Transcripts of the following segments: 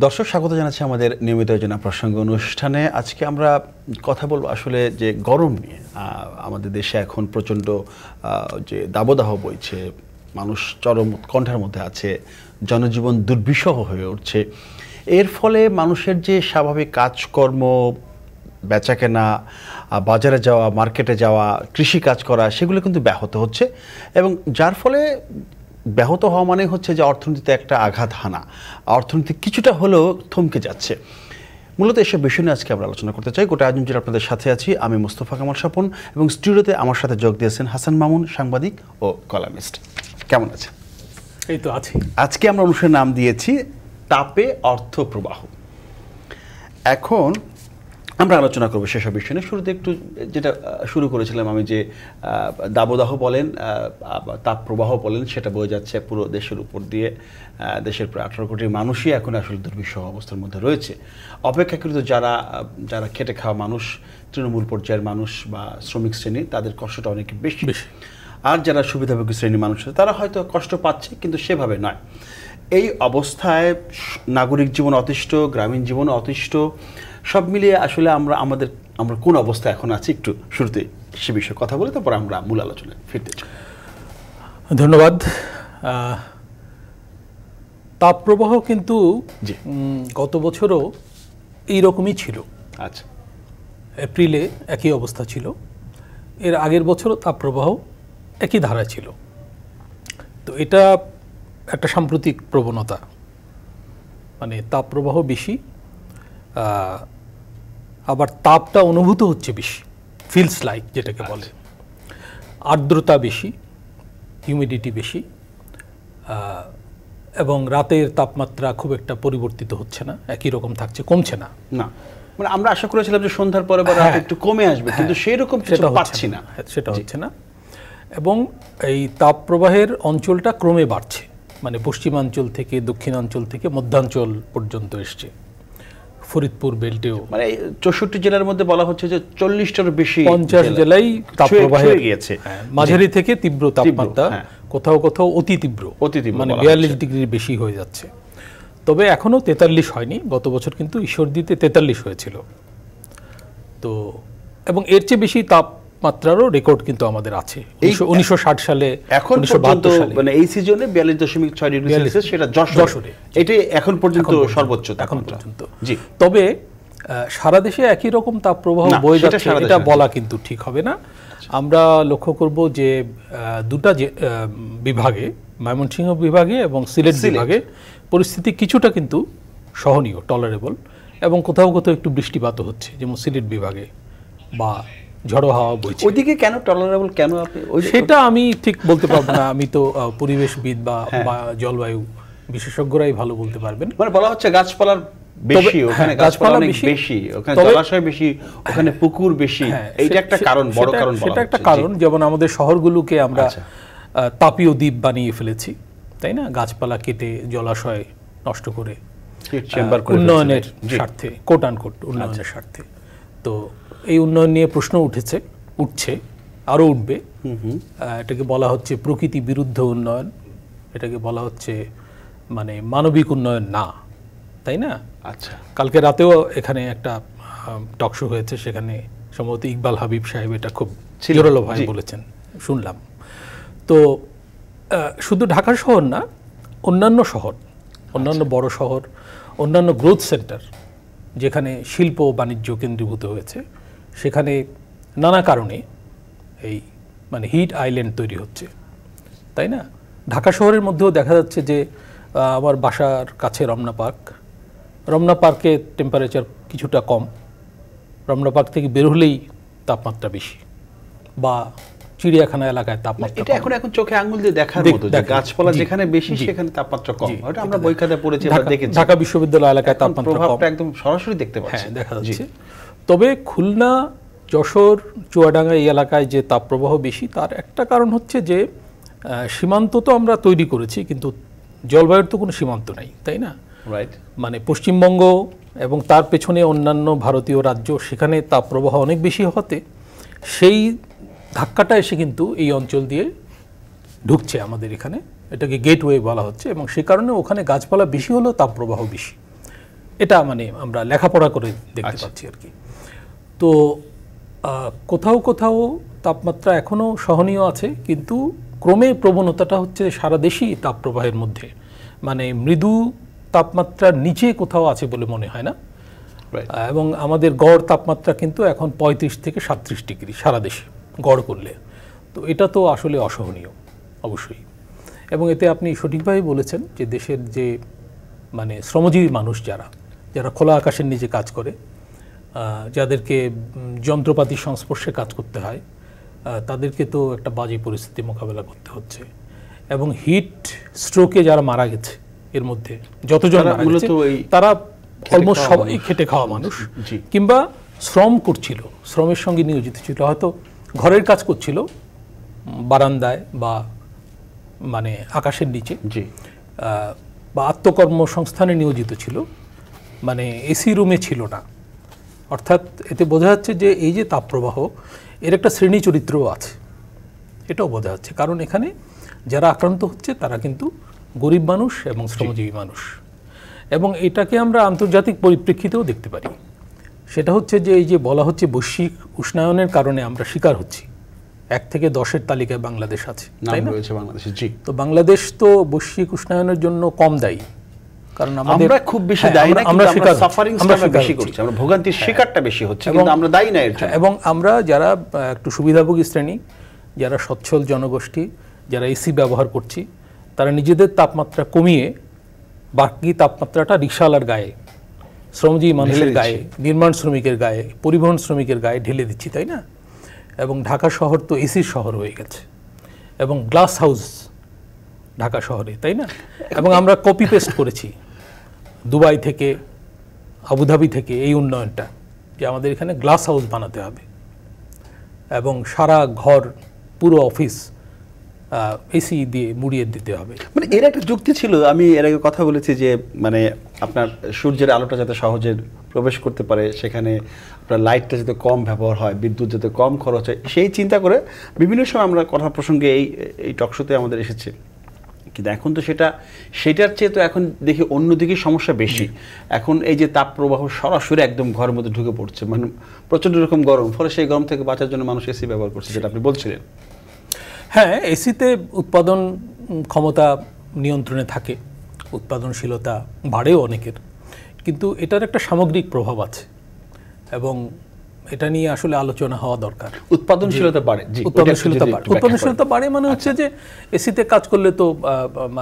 দর্শক স্বাগত জানাচ্ছি আমাদের নিয়মিত আয়োজনা প্রসঙ্গ অনুষ্ঠানে। আজকে আমরা কথা বলবো আসলে যে গরম নিয়ে। আমাদের দেশে এখন প্রচণ্ড যে দাবদাহ বইছে, মানুষ চরম উৎকণ্ঠার মধ্যে আছে, জনজীবন দুর্বিষহ হয়ে উঠছে। এর ফলে মানুষের যে স্বাভাবিক কাজকর্ম, বেচাকেনা, বাজারে যাওয়া, মার্কেটে যাওয়া, কৃষি কাজ করা, সেগুলো কিন্তু ব্যাহত হচ্ছে এবং যার ফলে ব্যাহত হওয়া মানে হচ্ছে যে অর্থনীতিতে একটা আঘাত হানা, অর্থনীতি কিছুটা হলেও থমকে যাচ্ছে। মূলত এসব বিষয় নিয়ে আজকে আমরা আলোচনা করতে চাই। গোটা আয়োজন জুড়ে আপনাদের সাথে আছি আমি মোস্তফা কামাল স্বপন এবং স্টুডিওতে আমার সাথে যোগ দিয়েছেন হাসান মামুন, সাংবাদিক ও কলামিস্ট। কেমন আছেন? এই তো আছি। আজকে আমরা অনুষ্ঠানের নাম দিয়েছি তাপে অর্থ প্রবাহ। এখন আমরা আলোচনা করবো সেসব বিষয় নিয়ে। শুরুতে একটু যেটা শুরু করেছিলাম আমি, যে দাবদাহ বলেন, তাপ প্রবাহ বলেন, সেটা বয়ে যাচ্ছে পুরো দেশের উপর দিয়ে। দেশের প্রায় 18 কোটি মানুষই এখন আসলে দুর্বিষহ অবস্থার মধ্যে রয়েছে। অপেক্ষাকৃত যারা খেটে খাওয়া মানুষ, তৃণমূল পর্যায়ের মানুষ বা শ্রমিক শ্রেণী, তাদের কষ্টটা অনেক বেশি। আর যারা সুবিধাভোগী শ্রেণীর মানুষ আছে তারা হয়তো কষ্ট পাচ্ছে, কিন্তু সেভাবে নয়। এই অবস্থায় নাগরিক জীবন অতিষ্ঠ, গ্রামীণ জীবন অতিষ্ঠ, সব মিলিয়ে আসলে আমরা কোন অবস্থায় এখন আছি, একটু শুরুতে সে বিষয়ে কথা বলে তারপর আমরা মূল আলোচনায় ফিরতে চাই। ধন্যবাদ। তাপপ্রবাহ কিন্তু গত বছরও এইরকমই ছিল। আচ্ছা, এপ্রিলে একই অবস্থা ছিল, এর আগের বছরও তাপপ্রবাহ একই ধারায় ছিল। তো এটা একটা সাম্প্রতিক প্রবণতা, মানে তাপপ্রবাহ বেশি, আবার তাপটা অনুভূত হচ্ছে বেশি, ফিলস লাইক যেটাকে বলে। আর্দ্রতা বেশি, হিউমিডিটি বেশি, এবং রাতের তাপমাত্রা খুব একটা পরিবর্তিত হচ্ছে না, একই রকম থাকছে, কমছে না। না, মানে আমরা আশা করেছিলাম যে সন্ধ্যার পরে বা রাতে একটু কমে আসবে, কিন্তু সেই রকম সেটা পাচ্ছি না, সেটা হচ্ছে না। এবং এই তাপ প্রবাহের অঞ্চলটা ক্রমে বাড়ছে, মানে পশ্চিমাঞ্চল থেকে দক্ষিণাঞ্চল থেকে মধ্যাঞ্চল পর্যন্ত এসছে। ফরিদপুর বেল্টেও মানে 64 জেলার মধ্যে বলা হচ্ছে যে 40টারও বেশি, 50 জেলায় তাপপ্রবাহ হয়ে গিয়েছে। মাঝারি থেকে তীব্র তাপমাত্রা, কোথাও কোথাও অতি তীব্র, মানে 42 ডিগ্রির বেশি হয়ে যাচ্ছে। তবে এখনো 43 হয়নি, গত বছর কিন্তু ঈশ্বরদীতে 43 হয়েছিল। তো এবং এর চেয়ে বেশি তাপমাত্রারও রেকর্ড কিন্তু আমাদের আছে 1960 সালে, এখন 1972 সালে, মানে এই সিজনে 42.6 ডিগ্রি সেলসিয়াস, সেটা যশোরে। এটাই এখন পর্যন্ত সর্বোচ্চ এখন পর্যন্ত। জি, তবে সারা দেশে একই রকম তাপপ্রবাহ বয়ে যাচ্ছে এটা বলা কিন্তু ঠিক হবে না। আমরা লক্ষ্য করব যে দুটা বিভাগে, ময়মনসিংহ বিভাগে এবং সিলেট বিভাগে পরিস্থিতি কিছুটা কিন্তু সহনীয়, টলারেবল, এবং কোথাও কোথাও একটু বৃষ্টিপাতও হচ্ছে, যেমন সিলেট বিভাগে, বা ঝড়ো হাওয়া বইছে। ওইদিকে কেন টলারেবল, কেন আপনি সেটা আমি ঠিক বলতে পারবো না, আমি তো পরিবেশবিদ বা জলবায়ু বিশেষজ্ঞরাই ভালো বলতে পারবেন। মানে বলা হচ্ছে গাছপালার বেশি, ওখানে গাছপালা অনেক বেশি, ওখানে জলাশয় বেশি, ওখানে পুকুর বেশি, এইটা একটা কারণ, বড় কারণ। সেটা একটা কারণ। যেমন আমাদের শহরগুলোকে আমরা তাপীয় দ্বীপ বানিয়ে ফেলেছি, তাই না? গাছপালা কেটে, জলাশয় নষ্ট করে, উন্নয়নের স্বার্থে, কোট আনকোট উন্নয়নের স্বার্থে। তো এই উন্নয়ন নিয়ে প্রশ্ন উঠছে, আরও উঠবে। এটাকে বলা হচ্ছে প্রকৃতি বিরুদ্ধ উন্নয়ন, এটাকে বলা হচ্ছে মানে মানবিক উন্নয়ন না, তাই না? আচ্ছা, কালকে রাতেও এখানে একটা টক শো হয়েছে, সেখানে সম্ভবত ইকবাল হাবিব সাহেব এটা খুব জোরালোভাবে বলেছেন, শুনলাম। তো শুধু ঢাকা শহর না, অন্যান্য শহর, অন্যান্য বড় শহর, অন্যান্য গ্রোথ সেন্টার যেখানে শিল্প বাণিজ্য কেন্দ্রীভূত হয়েছে, সেখানে নানা কারণে এই মানে হিট আইল্যান্ড তৈরি হচ্ছে, তাই না? ঢাকা শহরের মধ্যেও দেখা যাচ্ছে যে আমার বাসার কাছে রমনা পার্কে টেম্পারেচার কিছুটা কম, রমনা পার্ক থেকে বের হলেই তাপমাত্রা বেশি, বা চিড়িয়াখানা এলাকায় তাপমাত্রা, এটা এখন চোখে আঙুল দিয়ে দেখার মতো, যে গাছপালা যেখানে বেশি সেখানে তাপমাত্রা কম। এটা আমরা বই খাতায় পড়েছি বা দেখেছি। ঢাকা বিশ্ববিদ্যালয় এলাকায় তাপমাত্রা কম, প্রভাবটা একদম সরাসরি দেখতে পাচ্ছি, দেখা যাচ্ছে। তবে খুলনা, যশোর, চুয়াডাঙ্গা এই এলাকায় যে তাপপ্রবাহ বেশি, তার একটা কারণ হচ্ছে যে সীমান্ত তো আমরা তৈরি করেছি, কিন্তু জলবায়ুর তো কোনো সীমান্ত নাই, তাই না? রাইট। মানে পশ্চিমবঙ্গ এবং তার পেছনে অন্যান্য ভারতীয় রাজ্য, সেখানে তাপপ্রবাহ অনেক বেশি হতে সেই ধাক্কাটা এসে কিন্তু এই অঞ্চল দিয়ে ঢুকছে আমাদের এখানে, এটাকে গেটওয়ে বলা হচ্ছে, এবং সে কারণে ওখানে গাছপালা বেশি হলেও তাপপ্রবাহ বেশি। এটা মানে আমরা লেখাপড়া করে দেখতে পাচ্ছি আর কি। তো কোথাও কোথাও তাপমাত্রা এখনও সহনীয় আছে, কিন্তু ক্রমে প্রবণতাটা হচ্ছে সারা দেশই তাপপ্রবাহের মধ্যে, মানে মৃদু তাপমাত্রার নিচে কোথাও আছে বলে মনে হয় না। এবং আমাদের গড় তাপমাত্রা কিন্তু এখন 35 থেকে 37 ডিগ্রি সারা দেশে গড় করলে। তো এটা তো আসলে অসহনীয় অবশ্যই। এবং এতে আপনি সঠিকভাবে বলেছেন যে দেশের যে মানে শ্রমজীবী মানুষ যারা খোলা আকাশের নিচে কাজ করে, যাদেরকে যন্ত্রপাতির সংস্পর্শে কাজ করতে হয়, তাদেরকে তো একটা বাজে পরিস্থিতি মোকাবেলা করতে হচ্ছে। এবং হিট স্ট্রোকে যারা মারা গেছে এর মধ্যে যতজন মারা গেছে তারা অলমোস্ট সবাই খেটে খাওয়া মানুষ, কিংবা শ্রম করছিল, শ্রমের সঙ্গে নিয়োজিত ছিল, হয়তো ঘরের কাজ করছিল বারান্দায় বা মানে আকাশের নিচে, বা আত্মকর্মসংস্থানে নিয়োজিত ছিল, মানে এসি রুমে ছিল না। অর্থাৎ এতে বোঝা যাচ্ছে যে এই যে তাপপ্রবাহ এর একটা শ্রেণী চরিত্রও আছে, এটাও বোঝা যাচ্ছে। কারণ এখানে যারা আক্রান্ত হচ্ছে তারা কিন্তু গরিব মানুষ এবং শ্রমজীবী মানুষ। এবং এটাকে আমরা আন্তর্জাতিক পরিপ্রেক্ষিতেও দেখতে পারি। সেটা হচ্ছে যে এই যে বলা হচ্ছে বৈশ্বিক উষ্ণায়নের কারণে আমরা শিকার হচ্ছি, 1 থেকে 10-এর তালিকায় বাংলাদেশ আছে, তাই না? তো বাংলাদেশ তো বৈশ্বিক উষ্ণায়নের জন্য কম দায়ী, কারণ আমরা খুব বেশি দায়ী না, আমরা সাফারিংসটা বেশি করছি, আমরা ভোগান্তির শিকারটা বেশি হচ্ছে, কিন্তু আমরা দায়ী না এর জন্য। এবং আমরা যারা একটু সুবিধাভোগী শ্রেণী, যারা সচ্ছল জনগোষ্ঠী, যারা এসি ব্যবহার করছি, তারা নিজেদের তাপমাত্রা কমিয়ে বাকি তাপমাত্রাটা রিকশাওয়ালার গায়ে, শ্রমজীবী মানুষের গায়ে, নির্মাণ শ্রমিকের গায়ে, পরিবহন শ্রমিকের গায়ে ঢেলে দিচ্ছি, তাই না? এবং ঢাকা শহর তো এসির শহর হয়ে গেছে, এবং গ্লাস হাউস ঢাকা শহরে, তাই না? এবং আমরা কপি পেস্ট করেছি দুবাই থেকে, আবুধাবি থেকে এই উন্নয়নটা, যে আমাদের এখানে গ্লাস হাউস বানাতে হবে এবং সারা ঘর পুরো অফিস এসি দিয়ে মুড়িয়ে দিতে হবে। মানে এর একটা যুক্তি ছিল, আমি এর আগে কথা বলেছি যে মানে আপনার সূর্যের আলোটা যাতে সহজে প্রবেশ করতে পারে, সেখানে আপনার লাইটটা যাতে কম ব্যবহার হয়, বিদ্যুৎ যাতে কম খরচ হয়, সেই চিন্তা করে বিভিন্ন সময় আমরা কথা প্রসঙ্গে এই টকশোতে আমাদের এসেছে। কিন্তু এখন তো সেটার চেয়ে তো এখন দেখি অন্যদিকে সমস্যা বেশি। এখন এই যে তাপ প্রবাহ সরাসরি একদম ঘরের মধ্যে ঢুকে পড়ছে, মানে প্রচণ্ড রকম গরম, ফলে সেই গরম থেকে বাঁচার জন্য মানুষ এসি ব্যবহার করছে, যেটা আপনি বলছিলেন। হ্যাঁ, এসিতে উৎপাদন ক্ষমতা নিয়ন্ত্রণে থাকে, উৎপাদনশীলতা বাড়েও অনেকের, কিন্তু এটার একটা সামগ্রিক প্রভাব আছে এবং এটা নিয়ে আসলে আলোচনা হওয়া দরকার। উৎপাদনশীলতা বাড়ে, উৎপাদনশীলতা বাড়ে মানে হচ্ছে যে এসিতে কাজ করলে তো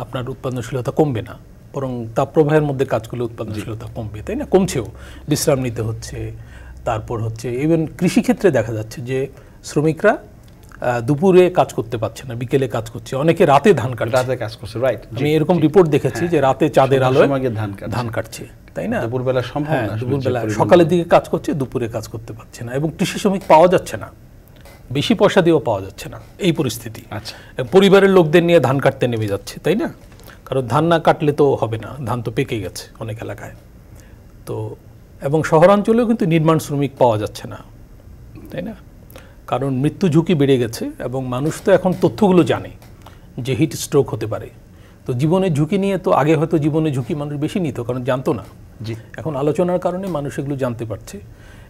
আপনার উৎপাদনশীলতা কমবে না, বরং তাপপ্রবাহের মধ্যে কাজ করলে উৎপাদনশীলতা কমবে, তাই না? কমছেও, বিশ্রাম নিতে হচ্ছে। তারপর হচ্ছে ইভেন কৃষিক্ষেত্রে দেখা যাচ্ছে যে শ্রমিকরা দুপুরে কাজ করতে পারছে না, বিকেলে কাজ করছে, অনেকে রাতে ধান কাটছে, রাইট? আমি এরকম রিপোর্ট দেখেছি যে রাতে চাঁদের আলোয় ধান কাটছে, তাই না? দুপুরবেলা সম্ভব না, দুপুরবেলা সকালের দিকে কাজ করছে, দুপুরে কাজ করতে পারছে না, এবং কৃষি শ্রমিক পাওয়া যাচ্ছে না, বেশি পয়সা দিয়েও পাওয়া যাচ্ছে না, এই পরিস্থিতি। আচ্ছা, পরিবারের লোকদের নিয়ে ধান কাটতে নেমে যাচ্ছে, তাই না? কারণ ধান না কাটলে তো হবে না, ধান তো পেকে গেছে অনেক এলাকায়। তো এবং শহরাঞ্চলেও কিন্তু নির্মাণ শ্রমিক পাওয়া যাচ্ছে না, তাই না? কারণ মৃত্যু ঝুঁকি বেড়ে গেছে এবং মানুষ তো এখন তথ্যগুলো জানে যে হিট স্ট্রোক হতে পারে। তো জীবনের ঝুঁকি নিয়ে তো আগে হয়তো জীবনের ঝুঁকি মানুষ বেশি নিত, কারণ জানতো না। এখন আলোচনার কারণে মানুষ এগুলো জানতে পারছে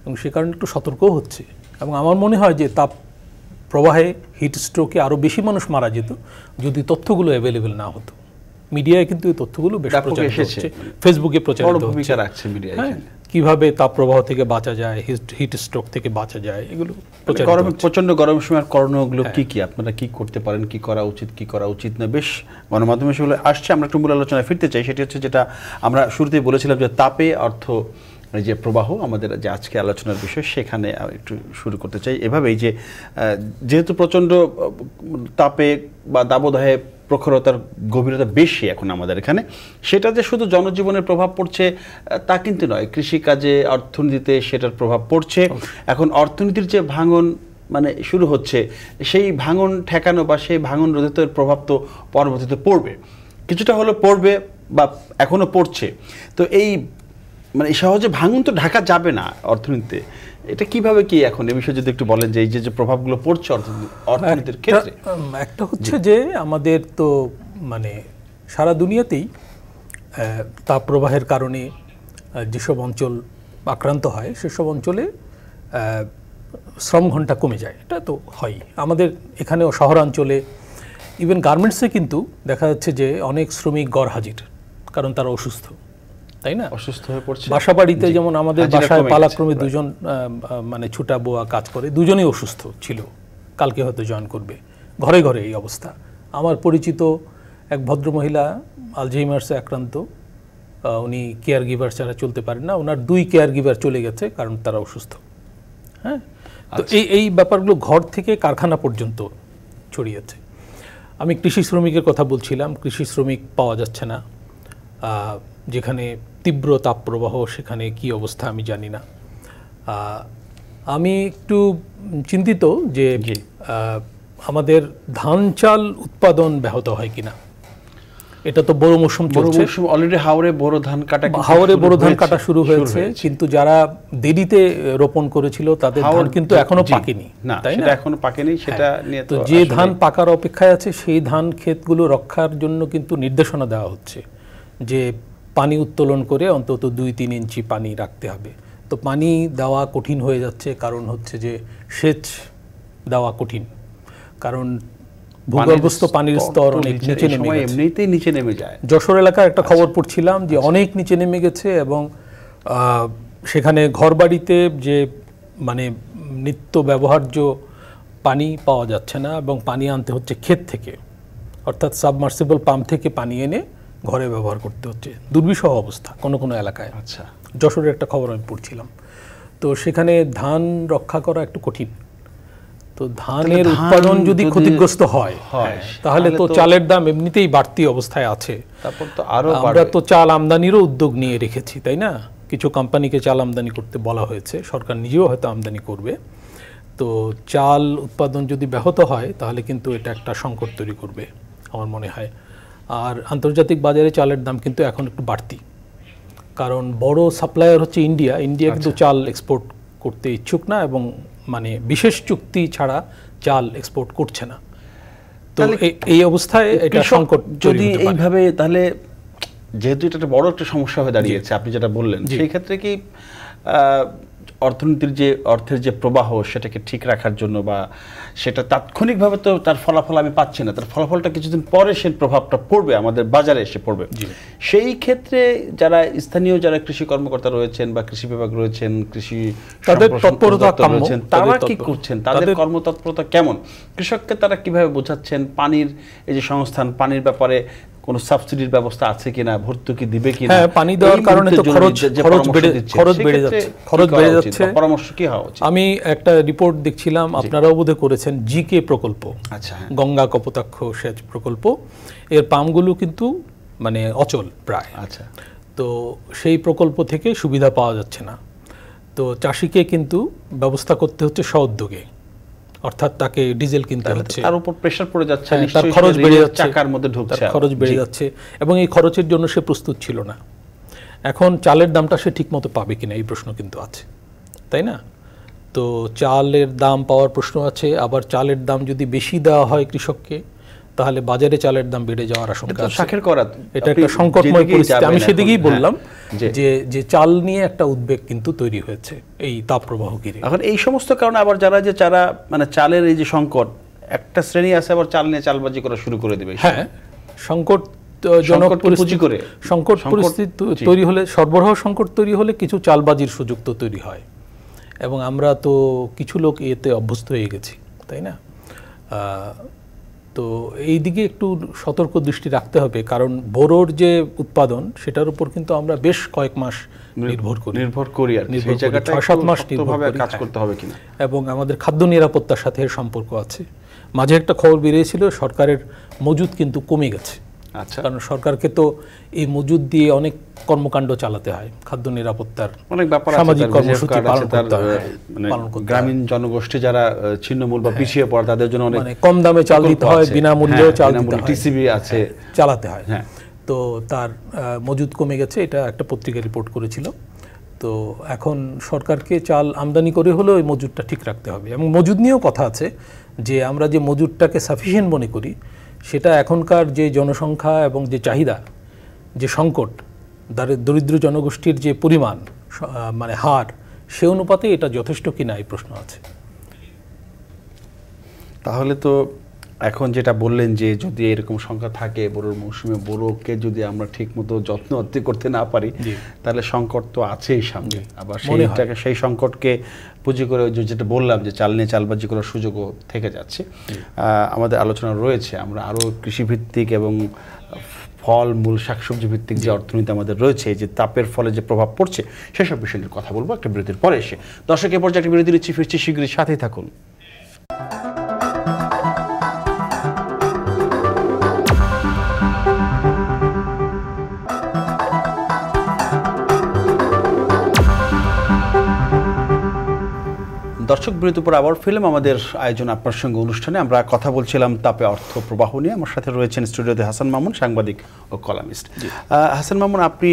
এবং সে কারণে একটু সতর্কও হচ্ছে। এবং আমার মনে হয় যে তাপ প্রবাহে হিট স্ট্রোকে আরও বেশি মানুষ মারা যেত যদি তথ্যগুলো অ্যাভেলেবেল না হতো। মিডিয়ায় কিন্তু এই তথ্যগুলো বেশ প্রচারিত হচ্ছে, ফেসবুকে প্রচারিত হচ্ছে, কিভাবে তাপপ্রবাহ থেকে বাঁচা যায়, হিট স্ট্রোক থেকে বাঁচা যায়, এগুলো প্রচন্ড গরমের সময় করণীয়গুলো কি কি, আপনারা কি করতে পারেন, কি করা উচিত, কি করা উচিত না, বেশ গণমাধ্যমে সেগুলো আসছে। আমরা একটু মূল আলোচনায় ফিরতে চাই, সেটি হচ্ছে যেটা আমরা শুরুতেই বলেছিলাম যে তাপে অর্থ যে প্রবাহ আমাদের যে আজকে আলোচনার বিষয়, সেখানে একটু শুরু করতে চাই এভাবেই যে যেহেতু প্রচণ্ড তাপে বা দাবদাহে প্রখরতার গভীরতা বেশি এখন আমাদের এখানে, সেটা যে শুধু জনজীবনের প্রভাব পড়ছে তা কিন্তু নয়, কৃষিকাজে, অর্থনীতিতে সেটার প্রভাব পড়ছে। এখন অর্থনীতির যে ভাঙন মানে শুরু হচ্ছে, সেই ভাঙন ঠেকানো বা সেই ভাঙন রোধের প্রভাব তো পরবর্তীতে পড়বে, কিছুটা হলেও পড়বে বা এখনও পড়ছে। তো এই মানে সহজে ভাঙন তো ঢাকা যাবে না অর্থনীতিতে, এটা কিভাবে কি এখন এই বিষয়ে যদি একটু বলেন যে এই যে প্রভাবগুলো পড়ছে অর্থনীতির ক্ষেত্রে। একটা হচ্ছে যে আমাদের তো মানে সারা দুনিয়াতেই তাপপ্রবাহের কারণে যেসব অঞ্চল আক্রান্ত হয় সেসব অঞ্চলে শ্রম ঘন্টা কমে যায়। এটা তো হয় আমাদের এখানেও শহরাঞ্চলে, ইভেন গার্মেন্টসে কিন্তু দেখা যাচ্ছে যে অনেক শ্রমিক গড় হাজির, কারণ তারা অসুস্থ, তাই না? অসুস্থ হয়ে পড়ছে। বাসা বাড়িতে যেমন আমাদের বাসায় পালাক্রমে দুজন মানে ছুটা বোয়া কাজ করে, দুজনেই অসুস্থ ছিল, কালকে হয়তো জয়েন করবে। ঘরে ঘরে এই অবস্থা। আমার পরিচিত এক ভদ্রমহিলা আলঝেইমার্সে আক্রান্ত, উনি কেয়ার গিভার ছাড়া চলতে পারেন না, ওনার 2 কেয়ার গিভার চলে গেছে কারণ তারা অসুস্থ। হ্যাঁ, তো এই ব্যাপারগুলো ঘর থেকে কারখানা পর্যন্ত ছড়িয়েছে। আমি কৃষি শ্রমিকের কথা বলছিলাম, কৃষি শ্রমিক পাওয়া যাচ্ছে না, যেখানে তীব্র তাপপ্রবাহ সেখানে কি অবস্থা আমি জানি না। আমি একটু চিন্তিত যে আমাদের ধান চাল উৎপাদন ব্যাহত হয় কিনা। এটা তো বড় মৌসুম চলছে, অলরেডি হাওরে বোরো ধান কাটা শুরু হয়েছে, কিন্তু যারা দেরিতে রোপণ করেছিল তাদের ধান কিন্তু এখনো পাকেনি, তাই না? এখনো পাকেনি, সেটা নিয়ে তো যে ধান পাকার অপেক্ষায় আছে সেই ধান ক্ষেতগুলো রক্ষার জন্য কিন্তু নির্দেশনা দেওয়া হচ্ছে যে পানি উত্তোলন করে অন্তত 2-3 ইঞ্চি পানি রাখতে হবে। তো পানি দেওয়া কঠিন হয়ে যাচ্ছে, কারণ হচ্ছে যে সেচ দেওয়া কঠিন, কারণ ভূগর্ভস্থ পানির স্তর অনেক নিচে নেমে গেছে, এমনিতেই নিচে নেমে যায়। যশোর এলাকার একটা খবর পড়ছিলাম যে অনেক নিচে নেমে গেছে, এবং সেখানে ঘরবাড়িতে যে মানে নিত্য ব্যবহার্য পানি পাওয়া যাচ্ছে না, এবং পানি আনতে হচ্ছে ক্ষেত থেকে, অর্থাৎ সাবমার্সিবল পাম্প থেকে পানি এনে ঘরে ব্যবহার করতে হচ্ছে। দুর্বিষহ অবস্থা কোনো কোনো এলাকায়। আচ্ছা, যশোরের একটা খবর আমি পড়ছিলাম। তো সেখানে ধান রক্ষা করা একটু কঠিন। তো ধানের উৎপাদন যদি ক্ষতিগ্রস্ত হয় তাহলে তো চালের দাম এমনিতেই বাড়তি অবস্থায় আছে। তারপর তো আরো আমরা তো চাল আমদানিরও উদ্যোগ নিয়ে রেখেছি, তাই না? কিছু কোম্পানিকে চাল আমদানি করতে বলা হয়েছে, সরকার নিজেও হয়তো আমদানি করবে। তো চাল উৎপাদন যদি ব্যাহত হয় তাহলে কিন্তু এটা একটা সংকট তৈরি করবে আমার মনে হয়। আর আন্তর্জাতিক বাজারে চালের দাম কিন্তু এখন একটু বাড়তি, কারণ বড় সাপ্লায়ার হচ্ছে ইন্ডিয়া। ইন্ডিয়া কিন্তু চাল এক্সপোর্ট করতে ইচ্ছুক না, এবং মানে বিশেষ চুক্তি ছাড়া চাল এক্সপোর্ট করছে না। তো এই অবস্থায় এটা সংকট যদি এইভাবে, তাহলে যেহেতু এটা একটা বড় একটা সমস্যা হয়ে দাঁড়িয়েছে, আপনি যেটা বললেন, সেই ক্ষেত্রে কি অর্থনীতির যে অর্থের যে প্রবাহ সেটাকে ঠিক রাখার জন্য, বা সেটা তাৎক্ষণিকভাবে তো তার ফলাফল আমি পাচ্ছি না, তার ফলাফলটা কিছুদিন পরে সেই প্রভাবটা পড়বে, আমাদের বাজারে এসে পড়বে। সেই ক্ষেত্রে যারা স্থানীয় যারা কৃষি কর্মকর্তা রয়েছেন বা কৃষি বিভাগ রয়েছেন, কৃষি তাদের তৎপরতা রয়েছেন, তারা কি করছেন? তাদের কর্মতৎপরতা কেমন? কৃষককে তারা কিভাবে বোঝাচ্ছেন? পানির এই যে সংস্থান, পানির ব্যাপারে কোনো সাবসিডির ব্যবস্থা আছে কিনা, ভর্তুকি দিবে কিনা? হ্যাঁ, পানি দেওয়ার কারণে তো খরচ বেড়ে যাচ্ছে। পরামর্শ কি হওয়া উচিত? আমি একটা রিপোর্ট দেখছিলাম, আপনারাও বোধহয় করেছেন, জিকে প্রকল্প, আচ্ছা, গঙ্গা কপোতাক্ষ সেচ প্রকল্প, এর পাম্পগুলো কিন্তু মানে অচল প্রায়। আচ্ছা, তো সেই প্রকল্প থেকে সুবিধা পাওয়া যাচ্ছে না। তো চাষিকে কিন্তু ব্যবস্থা করতে হচ্ছে স্ব-উদ্যোগে, অর্থাৎ তাকে ডিজেল কিনতে হচ্ছে, তার উপর প্রেসার পড়ে যাচ্ছে, তার খরচ বেড়ে যাচ্ছে, চাকার মধ্যে ঢুকছে, খরচ বেড়ে যাচ্ছে, এবং এই খরচের জন্য সে প্রস্তুত ছিল না। এখন চালের দামটা সে ঠিকমতো পাবে কিনা এই প্রশ্ন কিন্তু আছে, তাই না? তো চালের দাম পাওয়ার প্রশ্ন আছে। আবার চালের দাম যদি বেশি দেওয়া হয় কৃষককে, তাহলে বাজারে চালের দাম বেড়ে যাওয়ার আশঙ্কা আছে। এটা একটা সংকটময় পরিস্থিতি। আমি সেদিকেই বললাম যে চাল নিয়ে একটা উদ্বেগ কিন্তু তৈরি হয়েছে এই তাপপ্রবাহ ঘিরে। এখন এই সমস্ত কারণে আবার যারা মানে চালের এই যে সংকট, একটা শ্রেণী আছে আবার চাল নিয়ে চালবাজি করা শুরু করে দেবে। হ্যাঁ, সংকট পরিস্থিতি তৈরি হলে, সরবরাহ সংকট তৈরি হলে কিছু চালবাজির সুযোগ তো তৈরি হয়, এবং আমরা তো কিছু লোক এতে অভ্যস্ত হয়ে গেছি, তাই না? তো এই দিকে একটু সতর্ক দৃষ্টি রাখতে হবে, কারণ বোরোর যে উৎপাদন সেটার উপর কিন্তু আমরা বেশ কয়েক মাস নির্ভর করি, আর 6-7 মাস কাজ করতে হবে কিনা, এবং আমাদের খাদ্য নিরাপত্তার সাথে এর সম্পর্ক আছে। মাঝে একটা খবর বেরিয়েছিল, সরকারের মজুদ কিন্তু কমে গেছে। আচ্ছা, কারণ সরকারকে তো এই মজুদ দিয়ে অনেক কর্মকাণ্ড চালাতে হয়, খাদ্য নিরাপত্তার অনেক ব্যাপার, সামাজিক কর্মসূচি পালন করতে হয়। গ্রামীণ জনগোষ্ঠী যারা ছিন্নমূল বা পিছিয়ে পড়ে তাদের জন্য অনেক কম দামে চাল দিতে হয়, বিনামূল্যেও চাল দিতে হয়, টিসিবি আছে, চালাতে হয়। তো তার মজুদ কমে গেছে, এটা একটা পত্রিকা রিপোর্ট করেছিল। তো এখন সরকারকে চাল আমদানি করে হলেও ওই মজুদটা ঠিক রাখতে হবে, এবং মজুদ নিয়েও কথা আছে যে আমরা যে মজুদটাকে সাফিসিয়েন্ট মনে করি, সেটা এখনকার যে জনসংখ্যা এবং যে চাহিদা, যে সংকট, দরিদ্র জনগোষ্ঠীর যে পরিমাণ মানে হার, সে অনুপাতে এটা যথেষ্ট কিনা এই প্রশ্ন আছে। তাহলে তো এখন যেটা বললেন যে যদি এরকম সংখ্যা থাকে বোরোর মৌসুমে, বোরোকে যদি আমরা ঠিকমতো যত্ন আত্তি করতে না পারি তাহলে সংকট তো আছেই সামনে। আবার সেই সংকটকে পুঁজি করে যেটা বললাম যে চাল নিয়ে চালবাজি করার সুযোগও থেকে যাচ্ছে। আমাদের আলোচনা রয়েছে, আমরা আরও কৃষিভিত্তিক এবং ফল মূল শাকসবজি ভিত্তিক যে অর্থনীতি আমাদের রয়েছে, যে তাপের ফলে যে প্রভাব পড়ছে সেসব বিষয় নিয়ে কথা বলবো একটা বিরতির পরে এসে। দর্শকের পর্যায়ে একটা বিরতি নিচ্ছি, ফিরছি শীঘ্রই, সাথেই থাকুন। দর্শক বিরতির পর আবার ফিল্ম আমাদের আয়োজন আপনার সঙ্গে অনুষ্ঠানে আমরা কথা বলছিলাম তাপে অর্থ প্রবাহ নিয়ে। আমার সাথে রয়েছেন স্টুডিওতে হাসান মামুন, সাংবাদিক ও কলামিস্ট। হাসান মামুন, আপনি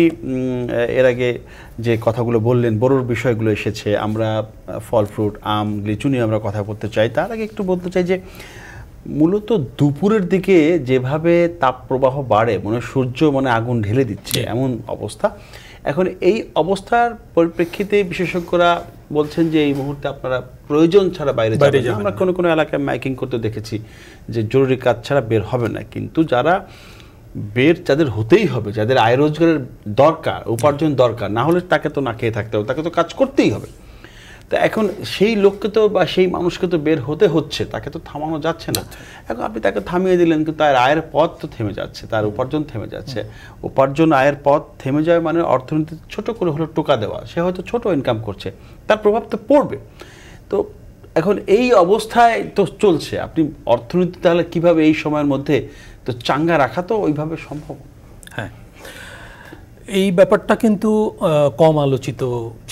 এর আগে যে কথাগুলো বললেন, বোরোর বিষয়গুলো এসেছে, আমরা ফল ফ্রুট, আম, লিচু নিয়ে আমরা কথা বলতে চাই। তার আগে একটু বলতে চাই যে মূলত দুপুরের দিকে যেভাবে তাপ প্রবাহ বাড়ে, মনে সূর্য আগুন ঢেলে দিচ্ছে এমন অবস্থা। এখন এই অবস্থার পরিপ্রেক্ষিতে বিশেষজ্ঞরা বলছেন যে এই মুহূর্তে আপনারা প্রয়োজন ছাড়া বাইরে যাবেন না। আমরা কোনো কোনো এলাকায় মাইকিং করতে দেখেছি যে জরুরি কাজ ছাড়া বের হবে না, কিন্তু যাদের হতেই হবে, যাদের আয় রোজগারের দরকার, উপার্জন দরকার, না হলে তাকে তো না খেয়ে থাকতে হবে, তাকে তো কাজ করতেই হবে। তো এখন সেই লোককে তো বা সেই মানুষকে তো বের হতে হচ্ছে, তাকে তো থামানো যাচ্ছে না। এখন আপনি তাকে থামিয়ে দিলেন, কিন্তু তার আয়ের পথ তো থেমে যাচ্ছে, তার উপার্জন থেমে যাচ্ছে। উপার্জন, আয়ের পথ থেমে যায় মানে অর্থনীতি ছোট করে হলো টোকা দেওয়া। সে হয়তো ছোট ইনকাম করছে, তার প্রভাব তো পড়বে। তো এখন এই অবস্থায় তো চলছে, আপনি অর্থনীতি তাহলে কিভাবে এই সময়ের মধ্যে তো চাঙ্গা রাখা তো ওইভাবে সম্ভব? হ্যাঁ, এই ব্যাপারটা কিন্তু কম আলোচিত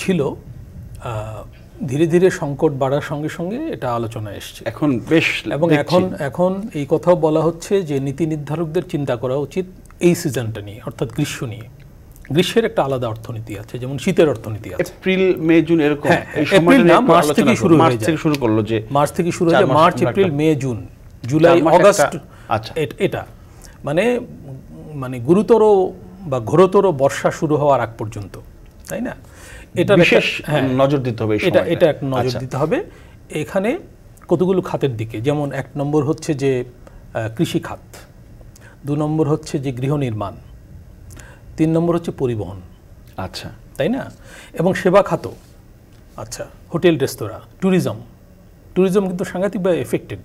ছিল। ধীরে ধীরে সংকট বাড়ার সঙ্গে সঙ্গে এটা আলোচনা এসছে এখন বেশ, এবং এখন এই কথাও বলা হচ্ছে যে নীতি নির্ধারকদের চিন্তা করা উচিত এই সিজনটা নিয়ে, অর্থাৎ গ্রীষ্ম নিয়ে। গ্রীষ্মের একটা আলাদা অর্থনীতি আছে, যেমন শীতের অর্থনীতি আছে। এপ্রিল, মে, জুন এরকম, এপ্রিল না, মার্চ থেকে শুরু হয়ে যায়, শুরু করলো যে মার্চ থেকে শুরু হয়ে যায়, মার্চ, এপ্রিল, মে, জুন, জুলাই, অগাস্ট। আচ্ছা, এটা মানে গুরুতর বা ঘোরতর বর্ষা শুরু হওয়ার আগ পর্যন্ত, তাই না? এটা বিশেষ নজর দিতে হবে, এটা এক নজর দিতে হবে এখানে কতগুলো খাতের দিকে। যেমন 1 নম্বর হচ্ছে যে কৃষি খাত, 2 নম্বর হচ্ছে যে গৃহ নির্মাণ, 3 নম্বর হচ্ছে পরিবহন, আচ্ছা, তাই না? এবং সেবা খাত, আচ্ছা, হোটেল, রেস্তোরাঁ, ট্যুরিজম কিন্তু সাংঘাতিকভাবে এফেক্টেড।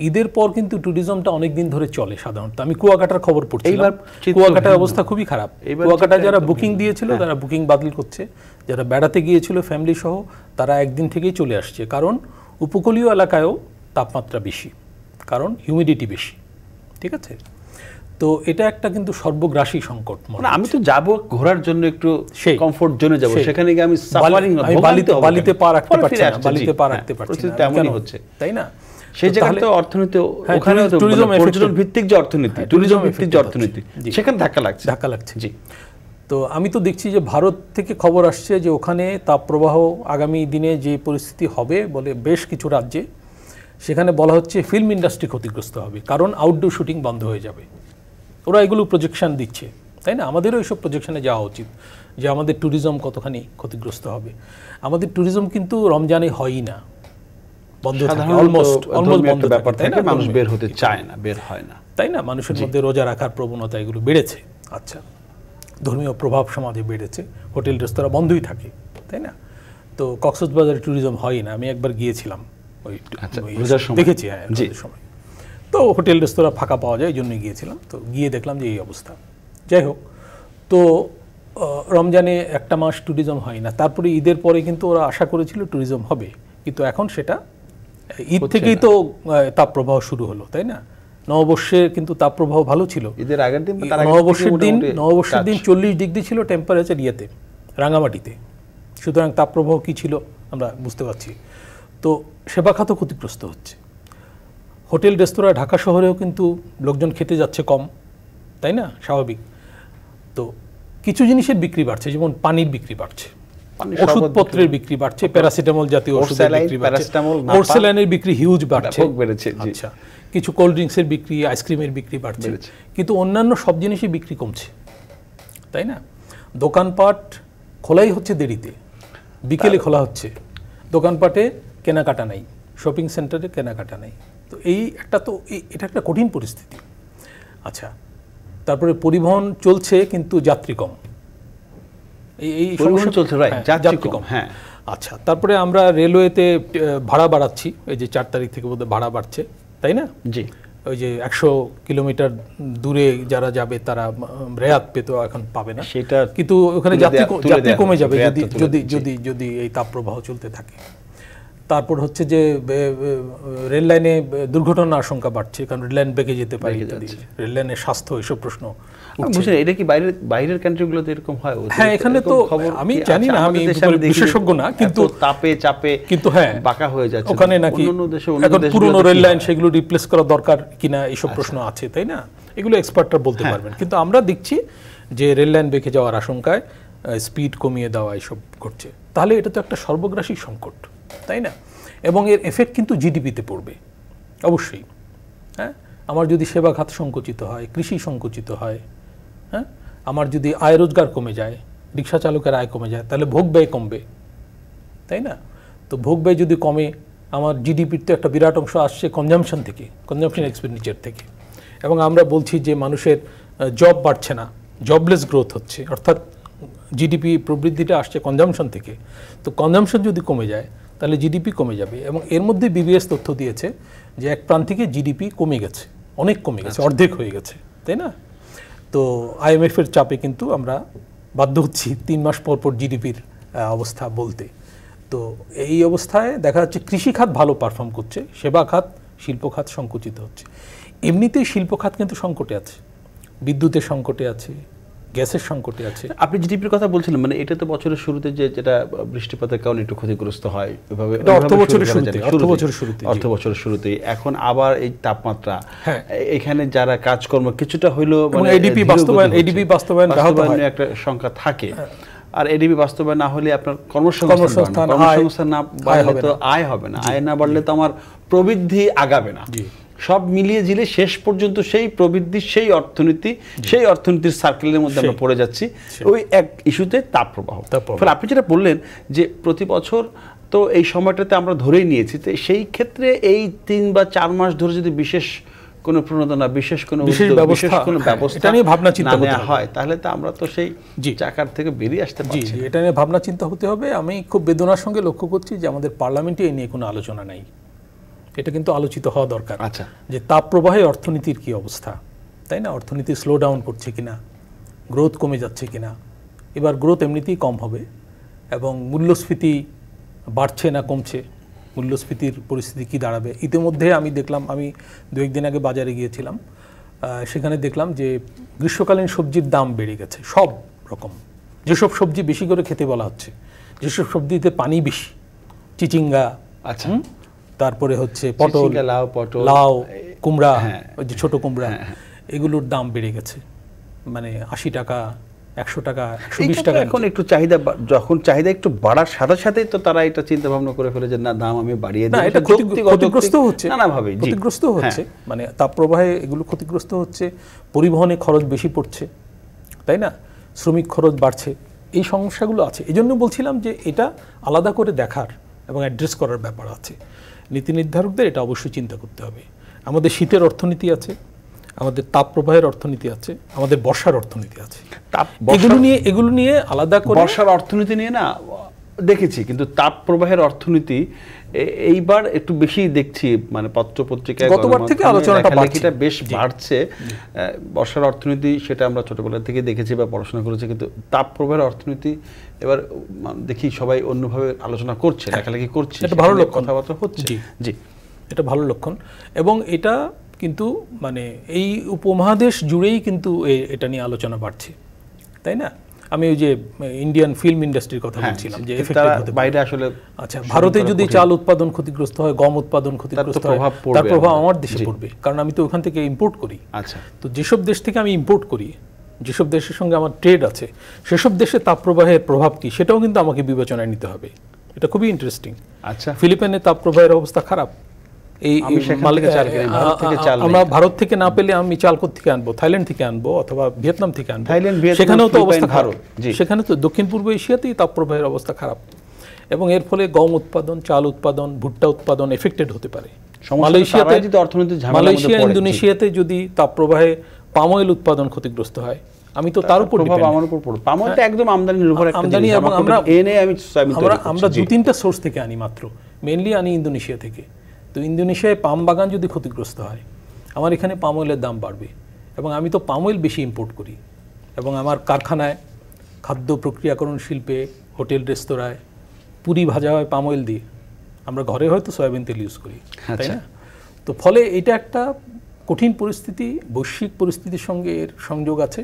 ঈদের পর কিন্তু ট্যুরিজমটা অনেক দিন ধরে চলে সাধারণত। আমি কুয়াকাটার খবর পড়ছিলাম, কুয়াকাটার অবস্থা খুবই খারাপ। কুয়াকাটা যারা বুকিং দিয়েছিল তারা বুকিং বাতিল করছে, যারা বেড়াতে গিয়েছিল ফ্যামিলি সহ তারা একদিন থেকেই চলে আসছে, কারণ উপকূলীয় এলাকায়ও তাপমাত্রা বেশি, কারণ হিউমিডিটি বেশি, ঠিক আছে? তো এটা একটা কিন্তু সর্বগ্রাসী সংকট। আমি তো যাব ঘোরার জন্য, একটু কমফোর্ট জোনে যাব, সেখানে গিয়ে আমি বালিতে পা রাখতে পারছি না, বালিতে পা রাখতে পারছি না, তেমনই হচ্ছে, তাই না? সেই জায়গায় তো অর্থনীতি, ওখানে ট্যুরিজম ভিত্তিক যে অর্থনীতি, ট্যুরিজম ভিত্তিক যে অর্থনীতি, সেখানে ধাক্কা লাগছে। জি, তো আমি তো দেখছি যে ভারত থেকে খবর আসছে যে ওখানে তাপপ্রবাহ আগামী দিনে যে পরিস্থিতি হবে বলে বেশ কিছু রাজ্যে, সেখানে বলা হচ্ছে ফিল্ম ইন্ডাস্ট্রি ক্ষতিগ্রস্ত হবে, কারণ আউটডোর শুটিং বন্ধ হয়ে যাবে। ওরা এগুলো প্রজেকশন দিচ্ছে, তাই না? আমাদেরও এইসব প্রজেকশনে যাওয়া উচিত যে আমাদের ট্যুরিজম কতখানি ক্ষতিগ্রস্ত হবে। আমাদের ট্যুরিজম কিন্তু রমজানে হয়ই না, বন্ধ থাকে, অলমোস্ট বন্ধ ব্যাপার থাকে, মানুষ বের হতে চায় না, বের হয় না, তাই না? মানুষের মধ্যে রোজা রাখার প্রবণতা এগুলো বেড়েছে, আচ্ছা, ধর্মীয় প্রভাব সমাজে বেড়েছে, হোটেল রেস্তোরাঁ বন্ধই থাকে, তাই না? তো কক্সবাজারে ট্যুরিজম হয় না। আমি একবার গিয়েছিলাম, ওই দেখেছি, হ্যাঁ, রোজার সময়। তো হোটেল রেস্তোরাঁ ফাঁকা পাওয়া যায়, এই জন্যই গিয়েছিলাম। তো গিয়ে দেখলাম যে এই অবস্থা। যাই হোক, তো রমজানে একটা মাস ট্যুরিজম হয় না, তারপরে ঈদের পরে কিন্তু ওরা আশা করেছিল ট্যুরিজম হবে, কিন্তু এখন সেটা ঈদ থেকেই তো তাপপ্রবাহ শুরু হলো, তাই না? নববর্ষে কিন্তু তাপপ্রবাহ ভালো ছিল, ঈদের আগের দিন, নববর্ষের দিন 40 ডিগ্রি ছিল টেম্পারেচার ইয়েতে, রাঙামাটিতে। সুতরাং তাপপ্রবাহ কী ছিল আমরা বুঝতে পারছি। তো সেবা খাত ক্ষতিগ্রস্ত হচ্ছে, হোটেল রেস্তোরাঁ ঢাকা শহরেও কিন্তু লোকজন খেতে যাচ্ছে কম, তাই না? স্বাভাবিক। তো কিছু জিনিসের বিক্রি বাড়ছে, যেমন পানির বিক্রি বাড়ছে, ওষুধপত্রের বিক্রি বাড়ছে, প্যারাসিটামল জাতীয় ওষুধের বিক্রি বাড়ছে, ওরসেলাইনের বিক্রি হিউজ বাড়ছে, আচ্ছা, কিছু কোল্ড ড্রিঙ্কসের বিক্রি, আইসক্রিমের বিক্রি বাড়ছে, কিন্তু অন্যান্য সব জিনিসই বিক্রি কমছে, তাই না? দোকানপাট খোলাই হচ্ছে দেরিতে, বিকেলে খোলা হচ্ছে, দোকানপাটে কেনাকাটা নাই, শপিং সেন্টারে কেনাকাটা নাই। তো এটা একটা কঠিন পরিস্থিতি। আচ্ছা, তারপরে পরিবহন চলছে কিন্তু যাত্রী কম, এই পরিবহন চলছে, যাত্রী কম, হ্যাঁ। আচ্ছা, তারপরে আমরা রেলওয়েতে ভাড়া বাড়াচ্ছি, এই যে 4 তারিখ থেকে বোধহয় ভাড়া বাড়ছে, তাই না? জি। ওই যে 100 কিলোমিটার দূরে যারা যাবে তারা রেয়াত পেতো, এখন পাবে না সেটা, কিন্তু ওখানে যাত্রী কমে যাবে যদি এই তাপপ্রবাহ চলতে থাকে। তারপর হচ্ছে যে রেল লাইনে দুর্ঘটনার আশঙ্কা বাড়ছে, কারণ রেল লাইন বেঁকে যেতে পারে, রেল লাইনের স্বাস্থ্য, এসব প্রশ্ন। এটা কি বাইরের কান্ট্রিগুলোতে এরকম হয়? হ্যাঁ, এখানে তো আমি জানি না, আমি বিশেষজ্ঞ না, কিন্তু তাপে চাপে কিন্তু হ্যাঁ বাঁকা হয়ে যাচ্ছে ওখানে নাকি। এখন পুরনো রেল লাইন সেগুলো রিপ্লেস করা দরকার কিনা, এইসব প্রশ্ন আছে, তাই না? এগুলো এক্সপার্টরা বলতে পারবেন। কিন্তু আমরা দেখছি যে রেল লাইন বেঁকে যাওয়ার আশঙ্কায় স্পিড কমিয়ে দেওয়া এইসব করছে। তাহলে এটা তো একটা সর্বগ্রাসী সংকট, তাই না? এবং এর এফেক্ট কিন্তু জিডিপিতে পড়বে অবশ্যই। হ্যাঁ, আমার যদি সেবা খাত সংকুচিত হয়, কৃষি সংকুচিত হয়, হ্যাঁ, আমার যদি আয় রোজগার কমে যায়, রিক্সা চালকের আয় কমে যায়, তাহলে ভোগ ব্যয় কমবে, তাই না? তো ভোগ ব্যয় যদি কমে, আমার জিডিপির তো একটা বিরাট অংশ আসছে কনজামশন থেকে, কনজামশন এক্সপেন্ডিচার থেকে। এবং আমরা বলছি যে মানুষের জব বাড়ছে না, জবলেস গ্রোথ হচ্ছে, অর্থাৎ জিডিপি প্রবৃদ্ধিটা আসছে কনজামশন থেকে। তো কনজামশন যদি কমে যায় তাহলে জিডিপি কমে যাবে। এবং এর মধ্যে বিবিএস তথ্য দিয়েছে যে এক প্রান্তিকে জিডিপি কমে গেছে, অনেক কমে গেছে, অর্ধেক হয়ে গেছে, তাই না? তো আইএমএফের চাপে কিন্তু আমরা বাধ্য হচ্ছি 3 মাস পর পর জিডিপির অবস্থা বলতে। তো এই অবস্থায় দেখা যাচ্ছে কৃষি খাত ভালো পারফর্ম করছে, সেবা খাত, শিল্প খাত সংকুচিত হচ্ছে। এমনিতেই শিল্প খাত কিন্তু সংকটে আছে, বিদ্যুতের সংকটে আছে, গ্যাসের সংকটে আছে। আপনি জিডিপির কথা বলছিলেন, মানে এটা তো বছরের শুরুতে যেটা বৃষ্টিপাতের কারণে একটু ক্ষতিগ্রস্ত হয়, এভাবে অর্থ বছরের শুরুতেই। এখন আবার এই তাপমাত্রা, এখানে যারা কাজকর্ম কিছুটা হইলো মানে এডিপি বাস্তবায়ন একটা সংখ্যা থাকে, আর এডিপি বাস্তবায়ন না হলে আপনার কর্মসংস্থান না বাড়লে তো আয় হবে না, আয় না বাড়লে তো আমার প্রবৃদ্ধি আগাবে না। সব মিলিয়ে ঝিলে শেষ পর্যন্ত সেই প্রবৃদ্ধি, সেই অর্থনীতির সার্কেলের মধ্যে আমরা পড়ে যাচ্ছি, ওই এক ইস্যুতে তাপপ্রবাহ। ফলে আপনি যেটা বললেন যে প্রতি বছর তো এই সময়টাতে আমরা ধরেই নিয়েছি, তো সেই ক্ষেত্রে এই 3 বা 4 মাস ধরে যদি বিশেষ কোনো প্রণোদনা, বিশেষ কোনো ব্যবস্থা নিয়ে ভাবনা চিন্তা হয়, তাহলে তো আমরা তো সেই চাকার থেকে বেরিয়ে আসতে পারছি। এটা নিয়ে ভাবনা চিন্তা হতে হবে। আমি খুব বেদনার সঙ্গে লক্ষ্য করছি যে আমাদের পার্লামেন্টে এই নিয়ে কোনো আলোচনা নাই। এটা কিন্তু আলোচিত হওয়া দরকার। আচ্ছা, যে তাপ প্রবাহে অর্থনীতির কি অবস্থা, তাই না? অর্থনীতি স্লো ডাউন করছে কিনা, গ্রোথ কমে যাচ্ছে কিনা। এবার গ্রোথ এমনিতেই কম হবে, এবং মূল্যস্ফীতি বাড়ছে না কমছে, মূল্যস্ফীতির পরিস্থিতি কি দাঁড়াবে। ইতিমধ্যে আমি দেখলাম, আমি 2-1 দিন আগে বাজারে গিয়েছিলাম, সেখানে দেখলাম যে গ্রীষ্মকালীন সবজির দাম বেড়ে গেছে, সব রকম। যেসব সবজি বেশি করে খেতে বলা হচ্ছে, যেসব সবজিতে পানি বেশি, চিচিঙ্গা, আচ্ছা, তারপরে হচ্ছে পটল, লাউ, কুমড়া, ওই যে ছোট কুমড়া, এগুলোর দাম বেড়ে গেছে, মানে 80 টাকা, 100 টাকা, 120 টাকা। এখন একটু চাহিদা একটু বাড়ার সাথে সাথে তো তারা এটা চিন্তা ভাবনা করে ফেলে যে না, দাম আমি বাড়িয়ে দিই। এটা ক্ষতিগ্রস্ত হচ্ছে, নানাভাবে ক্ষতিগ্রস্ত হচ্ছে, মানে তাপপ্রবাহে এগুলো ক্ষতিগ্রস্ত হচ্ছে। পরিবহনে খরচ বেশি পড়ছে, তাই না? শ্রমিক খরচ বাড়ছে, এই সমস্যাগুলো আছে। এই জন্য বলছিলাম যে এটা আলাদা করে দেখার এবং অ্যাড্রেস করার ব্যাপার আছে। নীতি নির্ধারকদের এটা অবশ্যই চিন্তা করতে হবে। আমাদের শীতের অর্থনীতি আছে, আমাদের তাপ প্রবাহের অর্থনীতি আছে, আমাদের বর্ষার অর্থনীতি আছে। এগুলো নিয়ে আলাদা করে, বর্ষার অর্থনীতি নিয়ে না দেখেছি, কিন্তু তাপ প্রবাহের অর্থনীতি এইবার একটু বেশি দেখছি, মানে পত্র পত্রিকায় গতবার থেকে আলোচনাটা বেশ বাড়ছে। বর্ষার অর্থনীতি সেটা আমরা ছোটবেলা থেকে দেখেছি বা পড়াশোনা করেছি, কিন্তু তাপ প্রবাহের অর্থনীতি এবার দেখি সবাই অন্যভাবে আলোচনা করছে, লেখালেখি করছে, এটা ভালো লক্ষণ, কথাবার্তা হচ্ছে। জি, এটা ভালো লক্ষণ। এবং এটা কিন্তু মানে এই উপমহাদেশ জুড়েই কিন্তু এটা নিয়ে আলোচনা বাড়ছে, তাই না? আমি ওই যে ইন্ডিয়ান ফিল্ম ইন্ডাস্ট্রির কথা বলছিলাম যে বাইরে আসলে, আচ্ছা, ভারতে যদি চাল উৎপাদন ক্ষতিগ্রস্ত হয়, গম উৎপাদন ক্ষতিগ্রস্ত হয়, তার প্রভাব আমার দেশে পড়বে, কারণ আমি তো ওখান থেকে ইম্পোর্ট করি। আচ্ছা, তো যেসব দেশ থেকে আমি ইম্পোর্ট করি, যেসব দেশের সঙ্গে আমার ট্রেড আছে, সেসব দেশে তাপপ্রবাহের প্রভাব কি সেটাও কিন্তু আমাকে বিবেচনায় নিতে হবে। এটা খুবই ইন্টারেস্টিং। আচ্ছা, ফিলিপাইনে তাপপ্রবাহের অবস্থা খারাপ, এই আমি সেখান থেকে চাল কিনি, ভারত থেকে চাল আমরা ভারত থেকে না পেলে আমি চাল থেকে আনবো, থাইল্যান্ড থেকে আনবো অথবা ভিয়েতনাম থেকে আনবো। থাইল্যান্ড, ভিয়েতনাম, সেখানেও তো অবস্থা ফিলিপাইন, খারাপ। ভারত, জি। সেখানে তো দক্ষিণ পূর্ব এশিয়াতেই তাপপ্রবাহের অবস্থা খারাপ, এবং এর ফলে গম উৎপাদন, চাল উৎপাদন, ভুট্টা উৎপাদন এফেক্টেড হতে পারে। মালয়েশিয়াতে, মালয়েশিয়া, ইন্দোনেশিয়াতে যদি তাপপ্রবাহে পাম অয়েল উৎপাদন ক্ষতিগ্রস্ত হয়, আমি তো তার উপর প্রভাব আমার উপর পড়ে। পাম অয়েলটা একদম আমদানি নির্ভর একটা আমদানি, জিনিস। এবং আমরা এনে আমি সয়াবিন তৈরি করছি, আমরা জি। 2-3টা সোর্স থেকে আনি মাত্র, মেইনলি আনি ইন্দোনেশিয়া থেকে। তো ইন্দোনেশিয়ায় পাম বাগান যদি ক্ষতিগ্রস্ত হয়, আমার এখানে পাম অয়েলের দাম বাড়বে, এবং আমি তো পাম অয়েল বেশি ইম্পোর্ট করি, এবং আমার কারখানায়, খাদ্য প্রক্রিয়াকরণ শিল্পে, হোটেল রেস্তোরাঁয় পুরি ভাজা হয় পাম অয়েল দিয়ে, আমরা ঘরে হয়তো সয়াবিন তেল ইউজ করি, তাই না? তো ফলে এটা একটা কঠিন পরিস্থিতি, বৈশ্বিক পরিস্থিতির সঙ্গে এর সংযোগ আছে,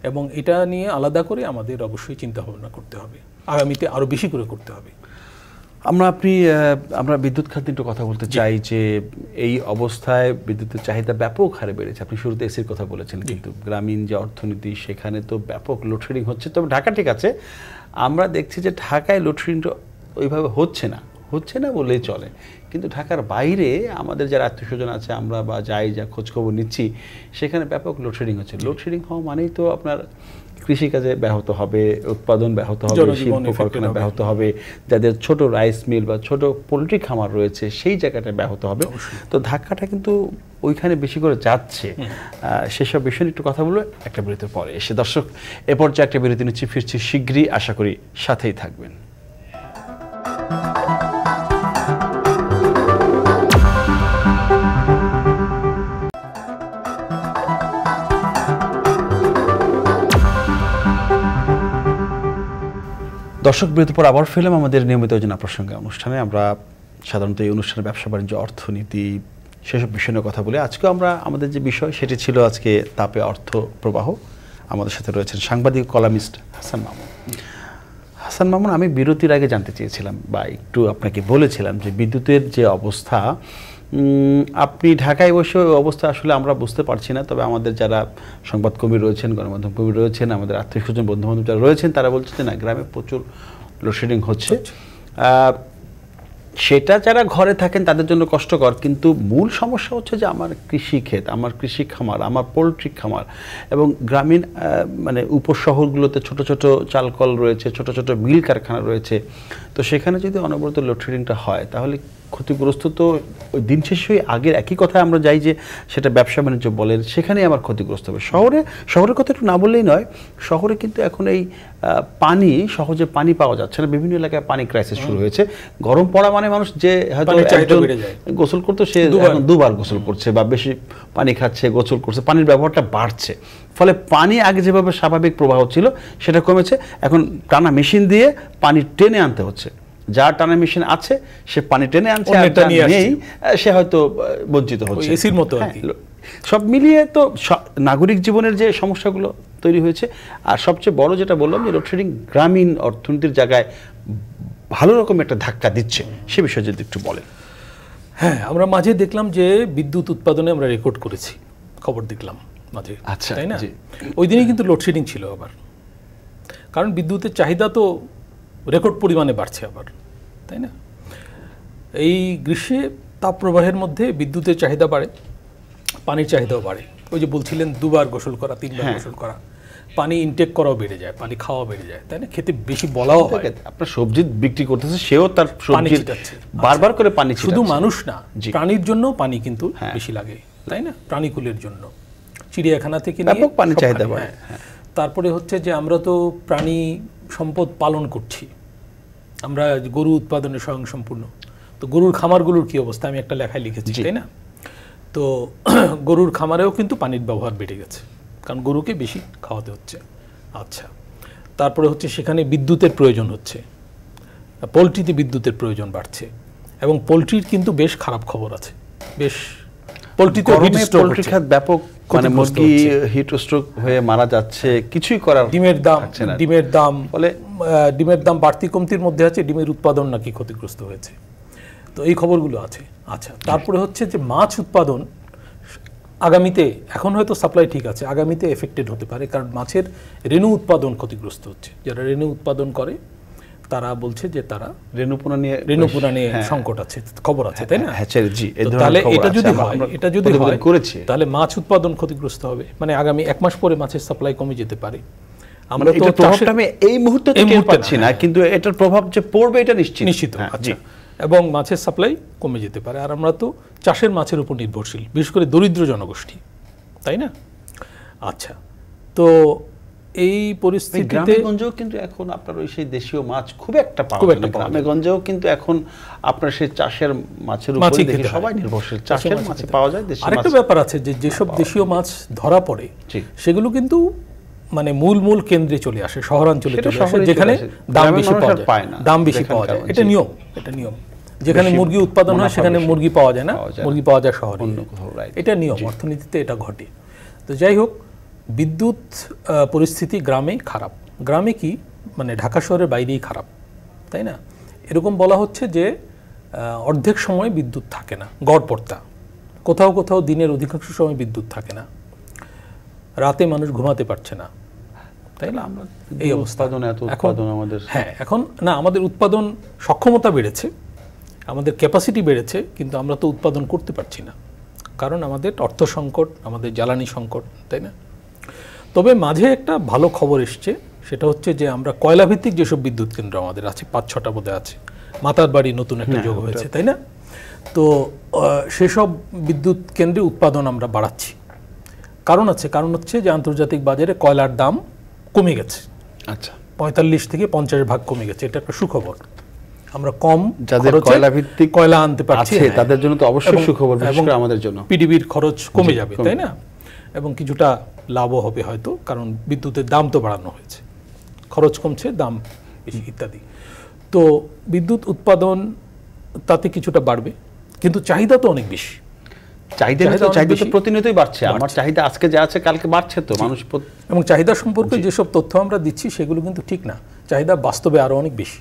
এবং এটা নিয়ে আলাদা করে আমাদের অবশ্যই চিন্তা ভাবনা করতে হবে, আগামীতে আরও বেশি করে করতে হবে। আমরা বিদ্যুৎ খাতে একটু কথা বলতে চাই যে এই অবস্থায় বিদ্যুতের চাহিদা ব্যাপক হারে বেড়েছে। আপনি শুরুতে এসির কথা বলেছেন, কিন্তু গ্রামীণ যে অর্থনীতি সেখানে তো ব্যাপক লোডশেডিং হচ্ছে। তবে ঢাকা ঠিক আছে, আমরা দেখছি যে ঢাকায় লোডশেডিংটা ওইভাবে হচ্ছে না বললেই চলে। কিন্তু ঢাকার বাইরে আমাদের যারা আত্মীয়স্বজন আছে, আমরা বা যা খোঁজখবর নিচ্ছি, সেখানে ব্যাপক লোডশেডিং হচ্ছে। লোডশেডিং হওয়া মানেই তো আপনার কৃষিকাজে ব্যাহত হবে, উৎপাদন ব্যাহত হবে, শিল্প কারখানা ব্যাহত হবে, যাদের ছোট রাইস মিল বা ছোট পোলট্রি খামার রয়েছে সেই জায়গাটা ব্যাহত হবে। তো ধাক্কাটা কিন্তু ওইখানে বেশি করে যাচ্ছে। সেসব বিষয় নিয়ে একটু কথা বলবো একটা বিরতির পরে এসে। দর্শক, এ পর্যায়ে একটা বিরতি নিচ্ছি, ফিরছি শীঘ্রই, আশা করি সাথেই থাকবেন। দর্শক, বিরতির পর আবার ফেলাম আমাদের নিয়মিত যোজনা প্রসঙ্গে অনুষ্ঠানে। আমরা সাধারণত এই অনুষ্ঠানে ব্যবসা বাণিজ্য, অর্থনীতি, সেসব বিষয় নিয়ে কথা বলি। আজকেও আমরা আমাদের যে বিষয় সেটি ছিল আজকে তাপে অর্থ প্রবাহ। আমাদের সাথে রয়েছেন সাংবাদিক, কলামিস্ট হাসান মামুন। হাসান মামুন, আমি বিরতির আগে জানতে চেয়েছিলাম বা একটু আপনাকে বলেছিলাম যে বিদ্যুতের যে অবস্থা, আপনি ঢাকায় বসে ওই অবস্থা আসলে আমরা বুঝতে পারছি না। তবে আমাদের যারা সংবাদকর্মী রয়েছেন, গণমাধ্যম কর্মী রয়েছেন, আমাদের আত্মীয়স্বজন, বন্ধুবান্ধব যারা রয়েছেন, তারা বলছে যে না, গ্রামে প্রচুর লোডশেডিং হচ্ছে। সেটা যারা ঘরে থাকেন তাদের জন্য কষ্টকর, কিন্তু মূল সমস্যা হচ্ছে যে আমার কৃষিক্ষেত, আমার কৃষি খামার, আমার পোলট্রি খামার, এবং গ্রামীণ মানে উপশহরগুলোতে ছোট ছোট চালকল রয়েছে, ছোট ছোট মিল কারখানা রয়েছে। তো সেখানে যদি অনবরত লোডশেডিংটা হয়, তাহলে ক্ষতিগ্রস্ত তো ওই দিন শেষে আগের একই কথা আমরা যাই যে সেটা ব্যবসা বাণিজ্য বলেন, সেখানেই আমার ক্ষতিগ্রস্ত হবে। শহরের কথা একটু না বললেই নয়, শহরে কিন্তু এখন এই পানি, সহজে পানি পাওয়া যাচ্ছে না। বিভিন্ন এলাকায় পানি ক্রাইসিস শুরু হয়েছে। গরম পড়া মানে মানুষ যে হয়তো একজন গোসল করতো, সে এখন দুবার গোসল করছে, বা বেশি পানি খাচ্ছে, গোসল করছে, পানির ব্যবহারটা বাড়ছে। ফলে পানি আগে যেভাবে স্বাভাবিক প্রবাহ ছিল সেটা কমেছে। এখন টানা মেশিন দিয়ে পানি টেনে আনতে হচ্ছে। যার টানা মেশিন আছে সে পানি টেনে আনছে, আর যার নেই সে হয়তো বঞ্চিত হচ্ছে। এসির মতো সব মিলিয়ে তো নাগরিক জীবনের যে সমস্যাগুলো তৈরি হয়েছে। আর সবচেয়ে বড় যেটা বললাম যে লোডশেডিং গ্রামীণ অর্থনীতির জায়গায় ভালো রকম একটা ধাক্কা দিচ্ছে, সে বিষয়ে যদি একটু বলেন। হ্যাঁ, আমরা মাঝে দেখলাম যে বিদ্যুৎ উৎপাদনে আমরা রেকর্ড করেছি, খবর দেখলাম মাঝে, আচ্ছা, তাই না? ওই দিনই কিন্তু লোডশেডিং ছিল আবার, কারণ বিদ্যুতের চাহিদা তো রেকর্ড পরিমাণে বাড়ছে আবার, তাই না? এই গ্রীষ্মে তাপপ্রবাহের মধ্যে বিদ্যুতের চাহিদা বাড়ে, পানির চাহিদাও বাড়ে। ওই যে বলছিলেন 2বার গোসল করা, 3বার গোসল করা, পানি ইনটেক করাও বেড়ে যায়, পানি খাওয়া বেড়ে যায়, তাই না? খেতে বেশি বলাও হয়। আপনার সবজি বিক্রি করতেছে, সেও তার সবজি বারবার করে পানি ছিটাচ্ছে। শুধু মানুষ না, প্রাণীর জন্য পানি কিন্তু বেশি লাগে, তাই না? প্রাণীকুলের জন্য, চিড়িয়াখানা থেকে নিয়ে ব্যাপক পানি চাহিদা বাড়ে। তারপরে হচ্ছে যে আমরা তো প্রাণী সম্পদ পালন করছি, আমরা গরু উৎপাদনে স্বয়ংসম্পূর্ণ। তো গরুর খামারগুলোর কি অবস্থা আমি একটা লেখায় লিখেছি, তাই না? তো গরুর খামারেও কিন্তু পানির ব্যবহার বেড়ে গেছে, কারণ গরুকে বেশি খাওয়াতে হচ্ছে। আচ্ছা, তারপরে হচ্ছে সেখানে বিদ্যুতের প্রয়োজন হচ্ছে, পোলট্রিতে বিদ্যুতের প্রয়োজন বাড়ছে, এবং পোলট্রির কিন্তু বেশ খারাপ খবর আছে। বেশ পোলট্রিতে পোলট্রি খাত ব্যাপক, মানে মুরগি হিট স্ট্রোক হয়ে মারা যাচ্ছে, কিছুই করার। ডিমের দাম বাড়তি কমতির মধ্যে আছে, ডিমের উৎপাদন নাকি ক্ষতিগ্রস্ত হয়েছে। তো এই খবরগুলো আছে। আচ্ছা, তারপরে হচ্ছে যে মাছ উৎপাদন আগামীতে, এখন হয়তো সাপ্লাই ঠিক আছে, আগামীতে এফেক্টেড হতে পারে, কারণ মাছের রেণু উৎপাদন ক্ষতিগ্রস্ত হচ্ছে। যারা রেণু উৎপাদন করে তারা বলছে যে তারা রেণুপোনা নিয়ে সংকট আছে, খবর আছে, তাই না? জি, তাহলে এটা যদি হয় তাহলে মাছ উৎপাদন ক্ষতিগ্রস্ত হবে, মানে আগামী 1 মাস পরে মাছের সাপ্লাই কমে যেতে পারে। আমরা তো প্রভাবটা আমি এই মুহূর্তে টের পাচ্ছি না, কিন্তু এটার প্রভাব যে পড়বে এটা নিশ্চিত। আচ্ছা, এবং মাছের সাপ্লাই কমে যেতে পারে। আর আমরা তো চাষের মাছের উপর নির্ভরশীল, বিশেষ করে দরিদ্র জনগোষ্ঠী, তাই না? আচ্ছা, তো এই পরিস্থিতিতে গ্রামেগঞ্জেও কিন্তু এখন আপনার ওই সেই দেশীয় মাছ খুব একটা পাওয়া যায় না। গ্রামেগঞ্জেও কিন্তু এখন আপনার সেই চাষের মাছের উপর সবাই নির্ভরশীল, চাষের মাছ পাওয়া যায়। আরেকটা ব্যাপার আছে যে যেসব দেশীয় মাছ ধরা পড়ে সেগুলো কিন্তু মানে মূল কেন্দ্রে চলে আসে, শহরাঞ্চলে চলে আসে, যেখানে দাম বেশি পাওয়া যায়। এটা নিয়ম। যেখানে মুরগি উৎপাদন হয় সেখানে মুরগি পাওয়া যায় না, মুরগি পাওয়া যায় শহরে, এটা নিয়ম, অর্থনীতিতে এটা ঘটে। তো যাই হোক, বিদ্যুৎ পরিস্থিতি গ্রামে খারাপ। গ্রামে কি মানে ঢাকা শহরের বাইরেই খারাপ, তাই না? এরকম বলা হচ্ছে যে অর্ধেক সময় বিদ্যুৎ থাকে না, গড়পড়তা। কোথাও দিনের অধিকাংশ সময় বিদ্যুৎ থাকে না, রাতে মানুষ ঘুমাতে পারছে না, তাই না? এই অবস্থা। এখন না, আমাদের উৎপাদন সক্ষমতা বেড়েছে, আমাদের ক্যাপাসিটি বেড়েছে, কিন্তু আমরা তো উৎপাদন করতে পারছি না, কারণ আমাদের অর্থ সংকট, আমাদের জ্বালানি সংকট, তাই না? তবে মাঝে একটা ভালো খবর এসছে, সেটা হচ্ছে যে আমরা কয়লাভিত্তিক যেসব বিদ্যুৎ কেন্দ্র আমাদের আছে, 5-6টা বোধহয় আছে, মাতার বাড়ি নতুন একটা যোগ হয়েছে, তাই না? তো সেসব বিদ্যুৎ কেন্দ্রে উৎপাদন আমরা বাড়াচ্ছি। কারণ হচ্ছে যে আন্তর্জাতিক বাজারে কয়লার দাম কমে গেছে। আচ্ছা, 45 থেকে 50 ভাগ কমে গেছে, এটা একটা সুখবর। আমরা কম কয়লা আনতে পারছি, তাদের জন্য তো অবশ্যই সুখবর, বিশেষ করে আমাদের জন্য পিডিবির খরচ কমে যাবে, তাই না? এবং কিছুটা লাভও হবে হয়তো, কারণ বিদ্যুতের দাম তো বাড়ানো হয়েছে, খরচ কমছে, দাম বেশি ইত্যাদি। তো বিদ্যুৎ উৎপাদন তাতে কিছুটা বাড়বে, কিন্তু চাহিদা তো অনেক বেশি। চাহিদা তো প্রতিনিয়তই বাড়ছে। আমার চাহিদা আজকে যা আছে কালকে বাড়ছে তো মানুষ। এবং চাহিদা সম্পর্কে যেসব তথ্য আমরা দিচ্ছি সেগুলো কিন্তু ঠিক না, চাহিদা বাস্তবে আরো অনেক বেশি।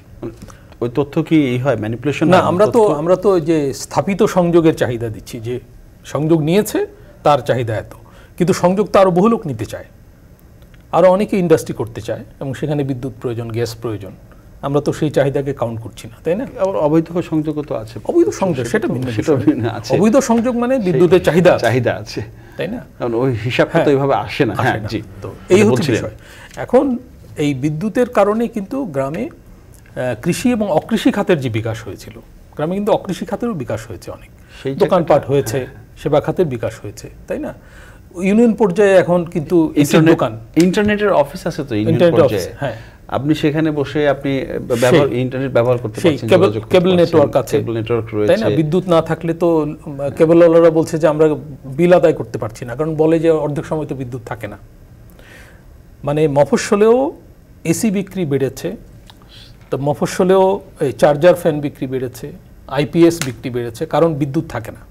ওই তথ্য কি হয় ম্যানিপুলেশন? না, আমরা তো যে স্থাপিত সংযোগের চাহিদা দিচ্ছি, যে সংযোগ নিয়েছে তার চাহিদা এত, কিন্তু সংযোগ তো আরো বহু লোক নিতে চায়, আরো অনেকে ইন্ডাস্ট্রি করতে চায়, এবং সেখানে বিদ্যুৎ প্রয়োজন, গ্যাস প্রয়োজন। আমরা তো সেই চাহিদাকে কাউন্ট করছি না, তাই না? আবার অবৈধ সংযোগও তো আছে। অবৈধ সংযোগ সেটা আছে। অবৈধ সংযোগ মানে বিদ্যুতের চাহিদা আছে, তাই না? কারণ ওই হিসাবটা তো এইভাবে আসে না। হ্যাঁ, জি, তো এই হচ্ছে বিষয়। এখন এই বিদ্যুতের কারণে কিন্তু গ্রামে কৃষি এবং অকৃষি খাতের যে বিকাশ হয়েছিল, গ্রামে কিন্তু অকৃষি খাতেরও বিকাশ হয়েছে, অনেক দোকানপাট হয়েছে, সেবা খাতের বিকাশ হয়েছে, তাই না? ইউনিয়ন পর্যায়ে এখন কিন্তু ইন্টারনেটের অফিস আছে, তো ইউনিয়ন পর্যায়ে আপনি সেখানে বসে আপনি ইন্টারনেট ব্যবহার করতে পারছেন, কেবল নেটওয়ার্ক আছে, তাই না? বিদ্যুৎ না থাকলে তো কেবলওয়ালারা বলছে যে আমরা বিল আদায় করতে পারছি না, কারণ বলে যে অর্ধেক সময় তো বিদ্যুৎ থাকে না। মানে মফস্বলেও এসি বিক্রি বেড়েছে, তো মফস্বলেও চার্জার ফ্যান বিক্রি বেড়েছে, আইপিএস বিক্রি বেড়েছে, কারণ বিদ্যুৎ থাকে না।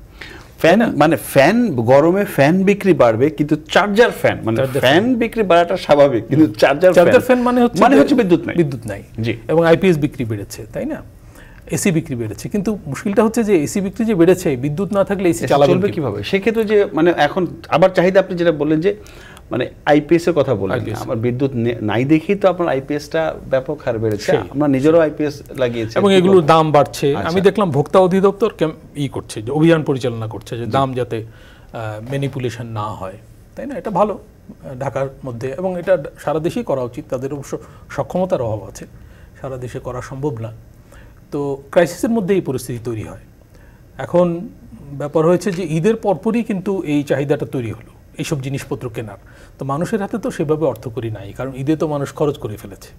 ফ্যান মানে ফ্যান গরমে ফ্যান বিক্রি বাড়বে, কিন্তু চার্জার ফ্যান মানে ফ্যান বিক্রি বাড়াটা স্বাভাবিক, কিন্তু চার্জার ফ্যান মানে হচ্ছে বিদ্যুৎ নাই। জি, এবং আইপিএস বিক্রি বেড়েছে, তাই না? এসি বিক্রি বেড়েছে, কিন্তু মুশকিলটা হচ্ছে যে এসি বিক্রি যে বেড়েছে, বিদ্যুৎ না থাকলে এসি চালাবে কিভাবে? সেক্ষেত্রে যে মানে এখন আবার চাহিদা, আপনি যেটা বললেন যে মানে আইপিএস এর কথা বললেন, আমার বিদ্যুৎ নাই দেখেই তো আপনার আইপিএসটা ব্যাপক হারে বেড়েছে। আমরা নিজেরও আইপিএস লাগিয়েছি, এবং এগুলোর দাম বাড়ছে। আমি দেখলাম ভোক্তা অধিদপ্তর করছে, যে অভিযান পরিচালনা করছে, যে দাম যাতে ম্যানিপুলেশন না হয়, তাই না? এটা ভালো ঢাকার মধ্যে, এবং এটা সারা দেশেই করা উচিত। তাদের অবশ্য সক্ষমতার অভাব আছে, সারা দেশে করা সম্ভব না। তো ক্রাইসিসের মধ্যে এই পরিস্থিতি তৈরি হয়। এখন ব্যাপার হয়েছে যে ঈদের পরপরই কিন্তু এই চাহিদাটা তৈরি হলো এইসব জিনিসপত্র কেনার। তো মানুষের হাতে তো সেভাবে অর্থকড়ি নাই, কারণ ঈদে তো মানুষ খরচ করে ফেলেছে,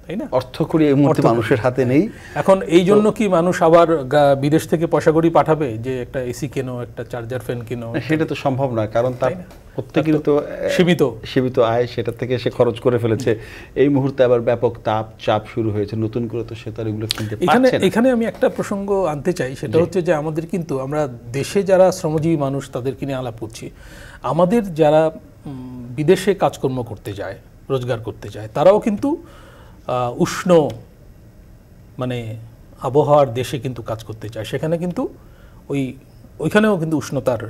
তাই না? অর্থকড়ি এই মুহূর্তে মানুষের হাতে নেই। এখন এই জন্য কি মানুষ আবার বিদেশ থেকে পয়সা কড়ি পাঠাবে যে একটা এসি কেনো, একটা চার্জার ফ্যান কেনো? সেটা তো সম্ভব না, কারণ তার প্রত্যেকের তো সীমিত আয়, সেটা থেকে সে খরচ করে ফেলেছে। এই মুহূর্তে আবার ব্যাপক চাপ শুরু হয়েছে, নতুন করে তো সে তার এগুলো কিনতে পারছে না। এখানে আমি একটা প্রসঙ্গ আনতে চাই, সেটা হচ্ছে যে আমাদের কিন্তু, আমরা দেশে যারা শ্রমজীবী মানুষ তাদেরকে নিয়ে আলাপ করছি, আমাদের যারা বিদেশে কাজকর্ম করতে যায়, রোজগার করতে যায়, তারাও কিন্তু উষ্ণ মানে আবহাওয়ার দেশে কিন্তু কাজ করতে চায়। সেখানে কিন্তু ওইখানেও কিন্তু উষ্ণতার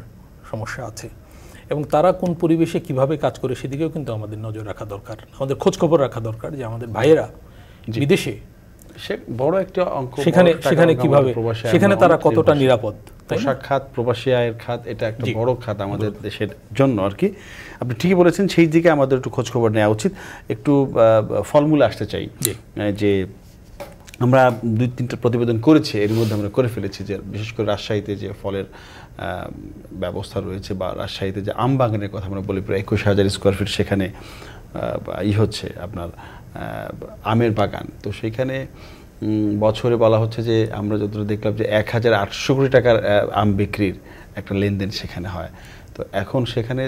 সমস্যা আছে, এবং তারা কোন পরিবেশে কিভাবে কাজ করে সেদিকেও কিন্তু আমাদের নজর রাখা দরকার, আমাদের খোঁজখবর রাখা দরকার, যে আমাদের ভাইয়েরা বিদেশে সে বড় একটা অঙ্ক, সেখানে কিভাবে, সেখানে তারা কতটা নিরাপদ? পোশাক খাত, প্রবাসী আয়ের খাত, এটা একটা বড় খাত আমাদের দেশের জন্য আর কি। আপনি ঠিকই বলেছেন, সেই দিকে আমাদের একটু খোঁজ খবর নেওয়া উচিত। একটু ফলমূলে আসতে চাই, যে আমরা 2-3টা প্রতিবেদন করেছি, এর মধ্যে আমরা করে ফেলেছি যে বিশেষ করে রাজশাহীতে যে ফলের ব্যবস্থা রয়েছে, বা রাজশাহীতে যে আম বাগানের কথা আমরা বলি, প্রায় 21,000 স্কোয়ার ফিট সেখানে হচ্ছে আপনার আমের বাগান। তো সেইখানে বছরে বলা হচ্ছে যে আমরা যতটা দেখলাম যে 1,800 কোটি টাকার আম বিক্রির একটা লেনদেন সেখানে হয়। তো এখন সেখানে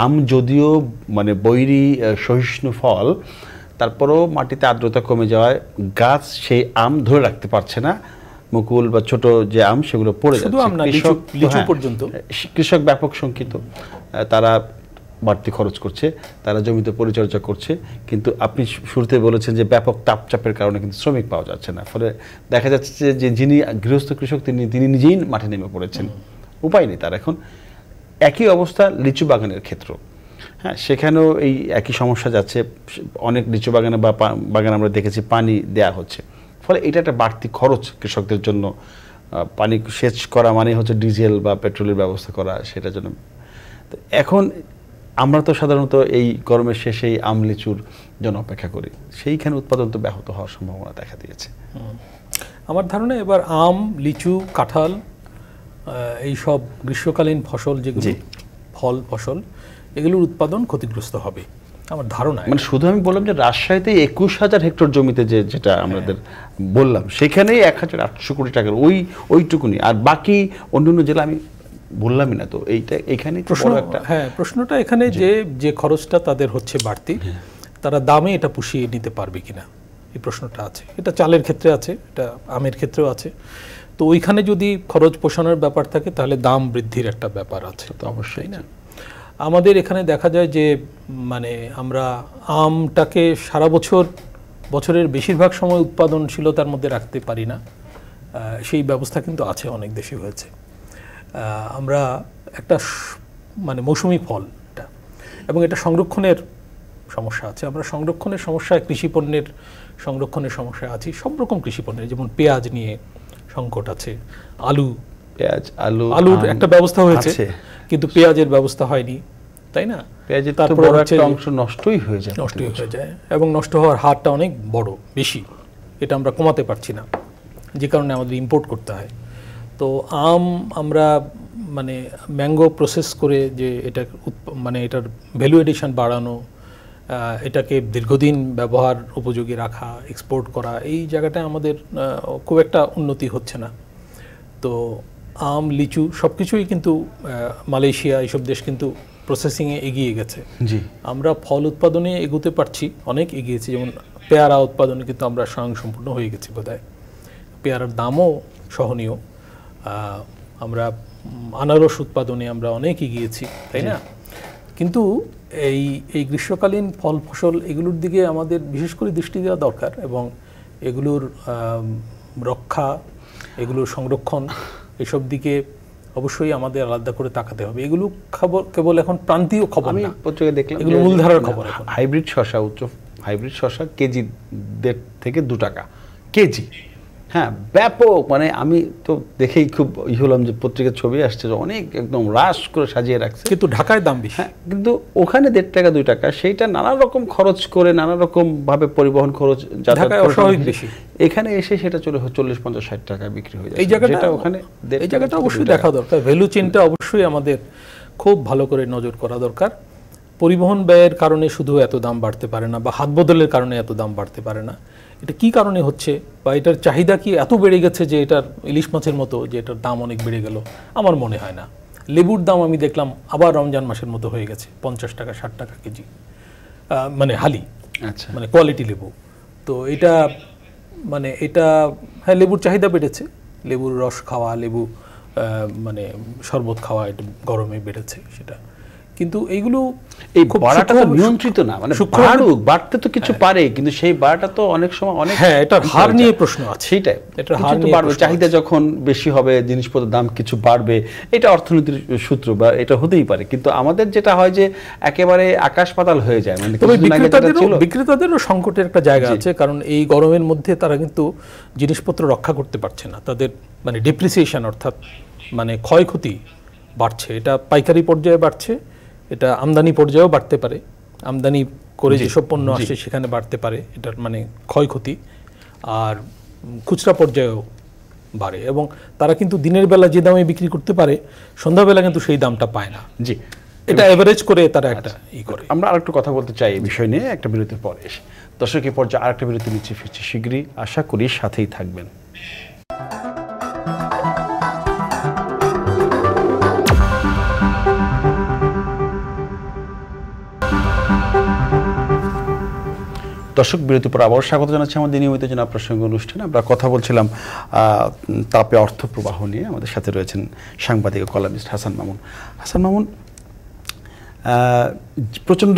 আম যদিও মানে বৈরী সহিষ্ণু ফল, তারপরেও মাটিতে আর্দ্রতা কমে যাওয়ায় গাছ সেই আম ধরে রাখতে পারছে না, মুকুল বা ছোট যে আম সেগুলো পড়ে যাচ্ছে। কৃষক ব্যাপক শঙ্কিত, তারা বাড়তি খরচ করছে, তারা জমিতে পরিচর্যা করছে, কিন্তু আপনি শুরুতে বলেছেন যে ব্যাপক তাপচাপের কারণে কিন্তু শ্রমিক পাওয়া যাচ্ছে না। ফলে দেখা যাচ্ছে যে যিনি গৃহস্থ কৃষক তিনি নিজেই মাঠে নেমে পড়েছেন, উপায় নেই তার। এখন একই অবস্থা লিচু বাগানের ক্ষেত্র, হ্যাঁ, সেখানেও এই একই সমস্যা যাচ্ছে। অনেক লিচু বাগানে বা বাগান আমরা দেখেছি পানি দেয়া হচ্ছে, ফলে এটা একটা বাড়তি খরচ কৃষকদের জন্য। পানি সেচ করা মানে হচ্ছে ডিজেল বা পেট্রোলের ব্যবস্থা করা, সেটার জন্য। এখন আমরা তো সাধারণত এই গরমের শেষে এই আম লিচুর জন্য অপেক্ষা করি, সেইখানে উৎপাদন তো ব্যাহত হওয়ার সম্ভাবনা দেখা দিয়েছে। আমার ধারণা এবার আম, লিচু, কাঁঠাল, এই সব গ্রীষ্মকালীন ফসল, যেগুলো ফল ফসল, এগুলোর উৎপাদন ক্ষতিগ্রস্ত হবে আমার ধারণা। মানে শুধু আমি বললাম যে রাজশাহীতে 21,000 হেক্টর জমিতে যেটা আমাদের বললাম, সেখানেই 1,800 কোটি টাকার ওইটুকুনি, আর বাকি অন্যান্য জেলা আমি বললামই না। তো এইটা এখানে প্রশ্নটা এখানে যে খরচটা তাদের হচ্ছে বাড়তি, তারা দামে এটা পুষিয়ে নিতে পারবে কিনা, এই প্রশ্নটা আছে। এটা চালের ক্ষেত্রে আছে, এটা আমের ক্ষেত্রেও আছে। তো ওইখানে যদি খরচ পোষণের ব্যাপার থাকে, তাহলে দাম বৃদ্ধির একটা ব্যাপার আছে, তো অবশ্যই না। আমাদের এখানে দেখা যায় যে মানে আমরা আমটাকে সারা বছরের বেশিরভাগ সময় উৎপাদনশীলতার মধ্যে রাখতে পারি না, সেই ব্যবস্থা কিন্তু আছে, অনেক দেশে হয়েছে। আমরা একটা মানে মৌসুমি ফল এটা, এবং এটা সংরক্ষণের সমস্যা আছে। আমরা সংরক্ষণের সমস্যায়, কৃষিপণ্যের সংরক্ষণের সমস্যায় আছি, সব রকম কৃষিপণ্যের, যেমন পেঁয়াজ নিয়ে সংকট আছে, আলুর একটা ব্যবস্থা হয়েছে, কিন্তু পেঁয়াজের ব্যবস্থা হয়নি, তাই না? পেঁয়াজের তারপর একটা অংশ নষ্টই হয়ে যায়, এবং নষ্ট হওয়ার হারটা অনেক বেশি। এটা আমরা কমাতে পারছি না, যে কারণে আমাদের ইম্পোর্ট করতে হয়। তো আম আমরা মানে ম্যাঙ্গো প্রসেস করে যে এটা মানে এটার ভ্যালু এডিশন বাড়ানো, এটাকে দীর্ঘদিন ব্যবহার উপযোগী রাখা, এক্সপোর্ট করা, এই জায়গাটায় আমাদের খুব একটা উন্নতি হচ্ছে না। তো আম, লিচু সব কিছুই কিন্তু মালয়েশিয়া এইসব দেশ কিন্তু প্রসেসিংয়ে এগিয়ে গেছে। আমরা ফল উৎপাদনে এগোতে পারছি, অনেক এগিয়েছি। যেমন পেয়ারা উৎপাদনে কিন্তু আমরা স্বয়ংসম্পূর্ণ হয়ে গেছি বোধহয়, পেয়ারার দামও সহনীয়। আমরা আনারস উৎপাদনে আমরা অনেক এগিয়েছি, তাই না? কিন্তু এই গ্রীষ্মকালীন ফল ফসল এগুলোর দিকে আমাদের বিশেষ করে দৃষ্টি দেওয়া দরকার, এবং এগুলোর রক্ষা, এগুলোর সংরক্ষণ, এসব দিকে অবশ্যই আমাদের আলাদা করে তাকাতে হবে। এগুলো কেবল এখন প্রান্তীয় খবর না, পত্রিকায় দেখলাম এগুলো মূলধারার খবর। এখন হাইব্রিড শসা, হাইব্রিড শসা কেজি 1.5 থেকে 2 টাকা কেজি, হ্যাঁ, ব্যাপক। মানে আমি তো দেখেই খুব হলাম যে পত্রিকার ছবি আসছে, অনেক একদম রাশ করে সাজিয়ে রাখছে, কিন্তু ঢাকায় দাম বেশি। হ্যাঁ, কিন্তু ওখানে 1.5 টাকা 2 টাকা, সেইটা নানা রকম খরচ করে, নানা রকম ভাবে পরিবহন খরচ, বেশি, এখানে এসে সেটা চলে 40, 50, 60 টাকায় বিক্রি হয়ে যায়। এই জায়গাটা অবশ্যই দেখা দরকার। ভ্যালু চেইনটা অবশ্যই আমাদের খুব ভালো করে নজর করা দরকার। পরিবহন ব্যয়ের কারণে শুধু এত দাম বাড়তে পারে না, বা হাত বদলের কারণে এত দাম বাড়তে পারে না। এটা কি কারণে হচ্ছে, বা এটার চাহিদা কি এত বেড়ে গেছে যে এটার ইলিশ মাছের মতো যে এটার দাম অনেক বেড়ে গেল? আমার মনে হয় না। লেবুর দাম আমি দেখলাম আবার রমজান মাসের মতো হয়ে গেছে, 50 টাকা 60 টাকা কেজি, মানে হালি, আচ্ছা, মানে কোয়ালিটি লেবু। তো এটা হ্যাঁ, লেবুর চাহিদা বেড়েছে, লেবুর রস খাওয়া, লেবু মানে শরবত খাওয়া, এটা গরমে বেড়েছে সেটা। কিন্তু এইগুলো এই বাড়াটা তো নিয়ন্ত্রিত না, মানে বাড়ুক, বাড়তে তো কিছু পারে, কিন্তু সেই বাড়াটা তো অনেক সময় অনেক, হ্যাঁ, এটা হার নিয়ে প্রশ্ন আছে। সেটাই, এটা হার নিয়ে বাড়বে, চাহিদা যখন বেশি হবে জিনিসপত্রের দাম কিছু বাড়বে, এটা অর্থনীতির সূত্র বা এটা হতেই পারে। কিন্তু আমাদের যেটা হয় যে একেবারে আকাশ পাতাল হয়ে যায়, মানে তবে বিক্রেতাদেরও সংকটের একটা জায়গা আছে, কারণ এই গরমের মধ্যে তারা কিন্তু জিনিসপত্র রক্ষা করতে পারছে না, তাদের মানে ডেপ্রিসিয়েশন অর্থাৎ মানে ক্ষয়ক্ষতি বাড়ছে। এটা পাইকারি পর্যায়ে বাড়ছে, এটা আমদানি পর্যায়েও বাড়তে পারে, আমদানি করে যেসব পণ্য আসছে সেখানে বাড়তে পারে, এটার মানে ক্ষয়ক্ষতি, আর খুচরা পর্যায়েও বাড়ে। এবং তারা কিন্তু দিনের বেলা যে দামে বিক্রি করতে পারে সন্ধ্যাবেলা কিন্তু সেই দামটা পায় না। জি, এটা এভারেজ করে তারা একটা করে। আমরা আরেকটু কথা বলতে চাই এই বিষয় নিয়ে একটা বিরতির পরে এসে। দর্শক, এই পর্যায়ে আরেকটা বিরতি নিচ্ছে, ফিরছি শীঘ্রই, আশা করি সাথেই থাকবেন। দর্শক, বিরতির পর আবার স্বাগত জানাচ্ছি আমাদের নিয়মিত জেলা প্রসঙ্গ অনুষ্ঠানে। আমরা কথা বলছিলাম তাপে অর্থ প্রবাহ নিয়ে। আমাদের সাথে রয়েছেন সাংবাদিক ও কলামিস্ট হাসান মামুন। হাসান মামুন, প্রচণ্ড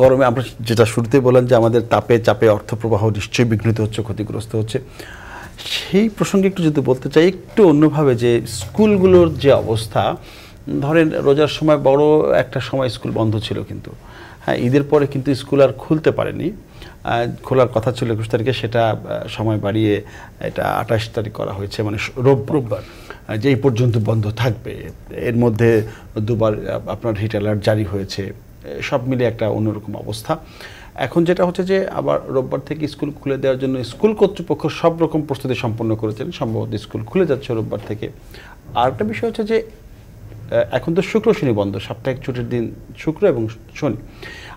গরমে আমরা যেটা শুরুতে বললাম যে আমাদের তাপে চাপে অর্থ প্রবাহ নিশ্চয়ই বিঘ্নিত হচ্ছে, ক্ষতিগ্রস্ত হচ্ছে। সেই প্রসঙ্গে একটু যদি বলতে চাই একটু অন্যভাবে, যে স্কুলগুলোর যে অবস্থা, ধরেন রোজার সময় বড় একটা সময় স্কুল বন্ধ ছিল, কিন্তু হ্যাঁ ঈদের পরে কিন্তু স্কুল আর খুলতে পারেনি। খোলার কথা ছিল 21 তারিখে, সেটা সময় বাড়িয়ে এটা 28 তারিখ করা হয়েছে, মানে রোববার, যে এই পর্যন্ত বন্ধ থাকবে। এর মধ্যে দুবার আপনার হিট অ্যালার্ট জারি হয়েছে, সব মিলে একটা অন্যরকম অবস্থা। এখন যেটা হচ্ছে যে আবার রোববার থেকে স্কুল খুলে দেওয়ার জন্য স্কুল কর্তৃপক্ষ সব রকম প্রস্তুতি সম্পন্ন করেছেন, সম্ভবত স্কুল খুলে যাচ্ছে রোববার থেকে। আর একটা বিষয় হচ্ছে যে এখন তো শুক্র শনি বন্ধ, সাপ্তাহিক ছুটির দিন শুক্র এবং শনি।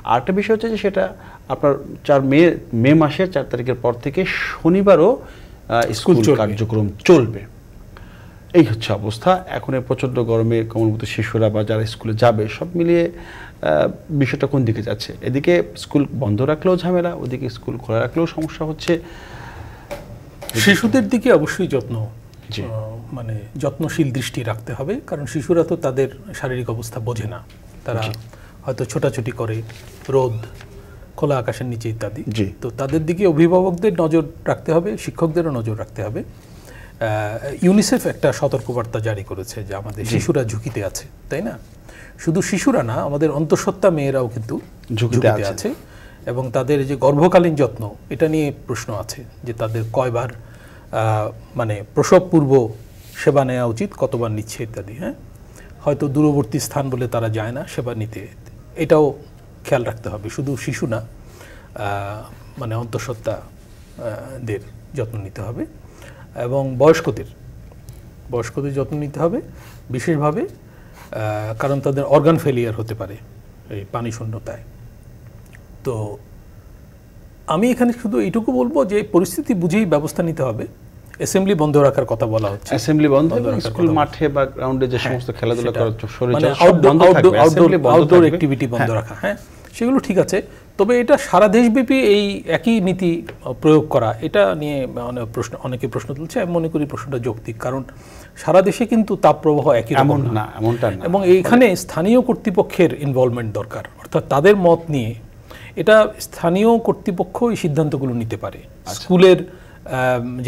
আর একটা বিষয় হচ্ছে যে সেটা আপনার মে মাসের 4 তারিখের পর থেকে শনিবারও স্কুল কার্যক্রম চলবে। এই হচ্ছে অবস্থা। এখন এই প্রচণ্ড গরমে কমলভূত শিশুরা বা যারা স্কুলে যাবে, সব মিলিয়ে বিষয়টা কোন দিকে যাচ্ছে? এদিকে স্কুল বন্ধ রাখলেও ঝামেলা, ওদিকে স্কুল খোলা রাখলেও সমস্যা হচ্ছে। শিশুদের দিকে অবশ্যই মানে যত্নশীল দৃষ্টি রাখতে হবে, কারণ শিশুরা তো তাদের শারীরিক অবস্থা বোঝে না, তারা হয়তো ছোটাছুটি করে রোদ, খোলা আকাশের নিচে ইত্যাদি। তো তাদের দিকে অভিভাবকদের নজর রাখতে হবে, শিক্ষকদেরও নজর রাখতে হবে। ইউনিসেফ একটা সতর্কবার্তা জারি করেছে যে আমাদের শিশুরা ঝুঁকিতে আছে, তাই না? শুধু শিশুরা না, আমাদের অন্তঃসত্ত্বা মেয়েরাও কিন্তু ঝুঁকিতে আছে। এবং তাদের যে গর্ভকালীন যত্ন, এটা নিয়ে প্রশ্ন আছে যে তাদের কয়বার মানে প্রসব পূর্ব সেবা নেওয়া উচিত, কতবার নিচ্ছে ইত্যাদি। হ্যাঁ, হয়তো দূরবর্তী স্থান বলে তারা যায় না সেবা নিতে, এটাও খেয়াল রাখতে হবে। শুধু শিশু না, মানে অন্তঃসত্ত্বাদের যত্ন নিতে হবে এবং বয়স্কদের যত্ন নিতে হবে বিশেষভাবে, কারণ তাদের অর্গান ফেলিয়ার হতে পারে এই পানি শূন্যতায়। তো আমি এখানে শুধু এইটুকু বলবো যে পরিস্থিতি বুঝেই ব্যবস্থা নিতে হবে। অ্যাসেম্বলি বন্ধ রাখার কথা বলা হচ্ছে, অ্যাসেম্বলি বন্ধ, স্কুল মাঠে বা গ্রাউন্ডে যে সমস্ত খেলাধুলা করার আউটডোর অ্যাক্টিভিটি বন্ধ রাখা, হ্যাঁ সেগুলো ঠিক আছে। তবে এটা সারা দেশব্যাপী এই একই নীতি প্রয়োগ করা, এটা নিয়ে অনেকে প্রশ্ন তুলছে। আমি মনে করি প্রশ্নটা যৌক্তিক, কারণ সারা দেশে কিন্তু তাপপ্রবাহ একই রকম না, এবং এইখানে স্থানীয় কর্তৃপক্ষের ইনভলভমেন্ট দরকার, অর্থাৎ তাদের মত নিয়ে এটা স্থানীয় কর্তৃপক্ষ এই সিদ্ধান্তগুলো নিতে পারে। স্কুলের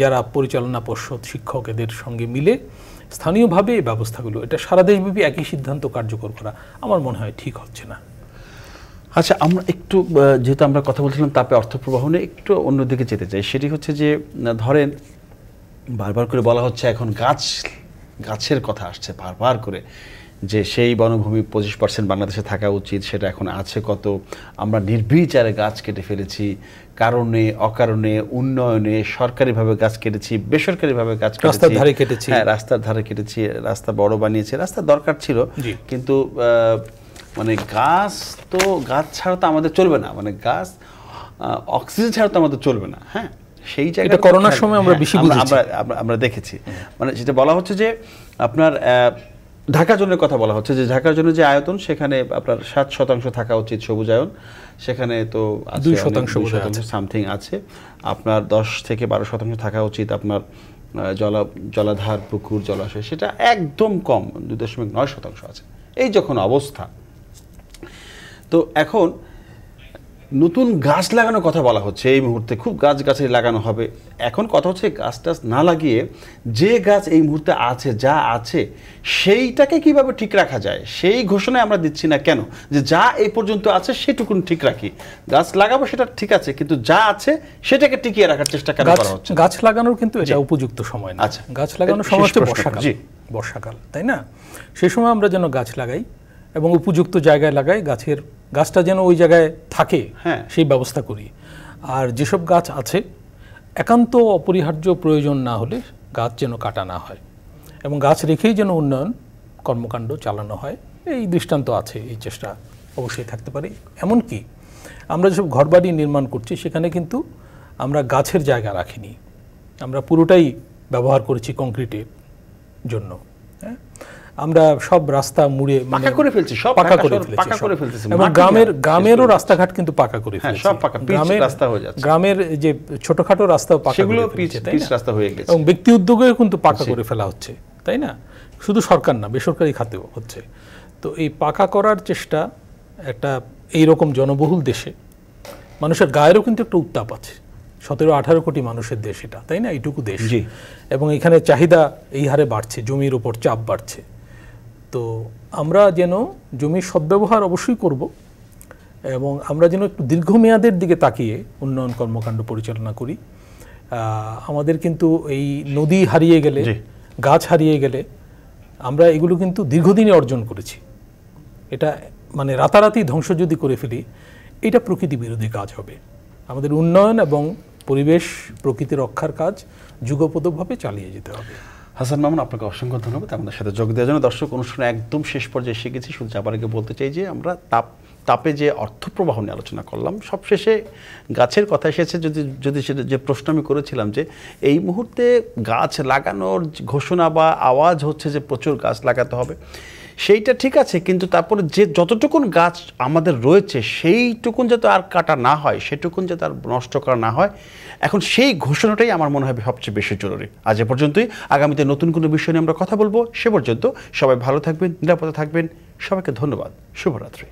যারা পরিচালনা পর্ষদ, শিক্ষক, এদের সঙ্গে মিলে স্থানীয়ভাবে এই ব্যবস্থাগুলো, এটা সারা দেশব্যাপী একই সিদ্ধান্ত কার্যকর করা আমার মনে হয় ঠিক হচ্ছে না। আচ্ছা, আমরা একটু যেহেতু আমরা কথা বলছিলাম তাপে অর্থ প্রবাহ নিয়ে, একটু অন্যদিকে যেতে চাই। সেটি হচ্ছে যে ধরেন বারবার করে বলা হচ্ছে এখন গাছের কথা আসছে বারবার করে, যে সেই বনভূমি 25% বাংলাদেশে থাকা উচিত, সেটা এখন আছে কত? আমরা নির্বিচারে গাছ কেটে ফেলেছি, কারণে অকারণে, উন্নয়নে সরকারিভাবে গাছ কেটেছি, বেসরকারিভাবে গাছ কেটেছি, হ্যাঁ রাস্তার ধারে কেটেছি, রাস্তা বড় বানিয়েছি, রাস্তা দরকার ছিল, কিন্তু মানে গাছ ছাড়া তো আমাদের চলবে না, মানে গাছ অক্সিজেন ছাড়া তো আমাদের চলবে না। হ্যাঁ, সেই জায়গাটা করোনার সময় আমরা বেশি আমরা দেখেছি। মানে যেটা বলা হচ্ছে যে আপনার ঢাকা জোনের কথা বলা হচ্ছে, যে ঢাকার জন্য যে আয়তন, সেখানে আপনার 7% থাকা উচিত সবুজায়ন, সেখানে তো 2% সামথিং আছে। আপনার 10 থেকে 12% থাকা উচিত আপনার জলাধার, পুকুর, জলাশয়, সেটা একদম কম 2.9% আছে। এই যখন অবস্থা, তো এখন নতুন গাছ লাগানোর কথা বলা হচ্ছে এই মুহূর্তে, খুব গাছগাছালি লাগানো হবে। এখন কথা হচ্ছে গাছ টাছ না লাগিয়ে যে গাছ এই মুহূর্তে আছে, যা আছে সেইটাকে কিভাবে ঠিক রাখা যায় সেই ঘোষণায় আমরা দিচ্ছি না কেন? যে যা এই পর্যন্ত আছে সেটুকুন ঠিক রাখি, গাছ লাগাবো সেটা ঠিক আছে, কিন্তু যা আছে সেটাকে টিকিয়ে রাখার চেষ্টা কেন করা হচ্ছে? গাছ লাগানোর কিন্তু এটা উপযুক্ত সময় না। আচ্ছা, গাছ লাগানোর সময় হচ্ছে বর্ষাকাল, তাই না? সেই সময় আমরা যেন গাছ লাগাই এবং উপযুক্ত জায়গায় লাগাই, গাছটা যেন ওই জায়গায় থাকে সেই ব্যবস্থা করি। আর যেসব গাছ আছে একান্ত অপরিহার্য প্রয়োজন না হলে গাছ যেন কাটা না হয় এবং গাছ রেখেই যেন উন্নয়ন কর্মকাণ্ড চালানো হয়, এই দৃষ্টান্ত আছে, এই চেষ্টা অবশ্যই থাকতে পারে। এমনকি আমরা যেসব ঘরবাড়ি নির্মাণ করছি সেখানে কিন্তু আমরা গাছের জায়গা রাখিনি, আমরা পুরোটাই ব্যবহার করেছি কংক্রিটের জন্য। আমরা সব রাস্তা মুড়ে পাকা করে ফেলছি, সব পাকা করে ফেলছি এবং গ্রামেরও রাস্তাঘাট কিন্তু পাকা করে ফেলছি। সব পাকা, পিচ রাস্তা হয়ে যাচ্ছে। গ্রামের যে ছোটখাটো রাস্তাও পাকা, সেগুলো পিচ রাস্তা হয়ে গেছে এবং ব্যক্তি উদ্যোগেও কিন্তু পাকা করে ফেলা হচ্ছে, তাই না? শুধু সরকার না, বেসরকারি খাতেও হচ্ছে। তো এই পাকা করার চেষ্টা একটা এইরকম জনবহুল দেশে মানুষের গায়েরও কিন্তু একটা উত্তাপ আছে। 17-18 কোটি মানুষের দেশ এটা, তাই না? এইটুকু দেশ, এবং এখানে চাহিদা এই হারে বাড়ছে, জমির উপর চাপ বাড়ছে। তো আমরা যেন জমির সদ্ব্যবহার অবশ্যই করব এবং আমরা যেন একটু দীর্ঘমেয়াদের দিকে তাকিয়ে উন্নয়ন কর্মকাণ্ড পরিচালনা করি। আমাদের কিন্তু এই নদী হারিয়ে গেলে, গাছ হারিয়ে গেলে আমরা এগুলো কিন্তু দীর্ঘদিনে অর্জন করেছি। এটা মানে রাতারাতি ধ্বংস যদি করে ফেলি, এটা প্রকৃতি বিরোধী কাজ হবে। আমাদের উন্নয়ন এবং পরিবেশ প্রকৃতি রক্ষার কাজ যুগপদভাবে চালিয়ে যেতে হবে। হাসান মামুন, আপনাকে অসংখ্য ধন্যবাদ আমাদের সাথে যোগ দেওয়ার জন্য। দর্শক, অনুষ্ঠানে একদম শেষ পর্যায়ে এসে গেছি। শুধু যাবার আগে বলতে চাই যে আমরা তাপে যে অর্থপ্রবাহ নিয়ে আলোচনা করলাম, সবশেষে গাছের কথা এসেছে। যদি সেটা যে প্রশ্ন আমি করেছিলাম যে এই মুহূর্তে গাছ লাগানোর ঘোষণা বা আওয়াজ হচ্ছে যে প্রচুর গাছ লাগাতে হবে, সেইটা ঠিক আছে, কিন্তু তারপরে যে যতটুকুন গাছ আমাদের রয়েছে সেইটুকুন যাতে আর কাটা না হয়, সেটুকুন যাতে আর নষ্ট করা না হয়, এখন সেই ঘোষণাটাই আমার মনে হয় সবচেয়ে বেশি জরুরি। আজ এ পর্যন্তই। আগামীতে নতুন কোনো বিষয় নিয়ে আমরা কথা বলবো। সে পর্যন্ত সবাই ভালো থাকবেন, নিরাপদে থাকবেন। সবাইকে ধন্যবাদ। শুভরাত্রি।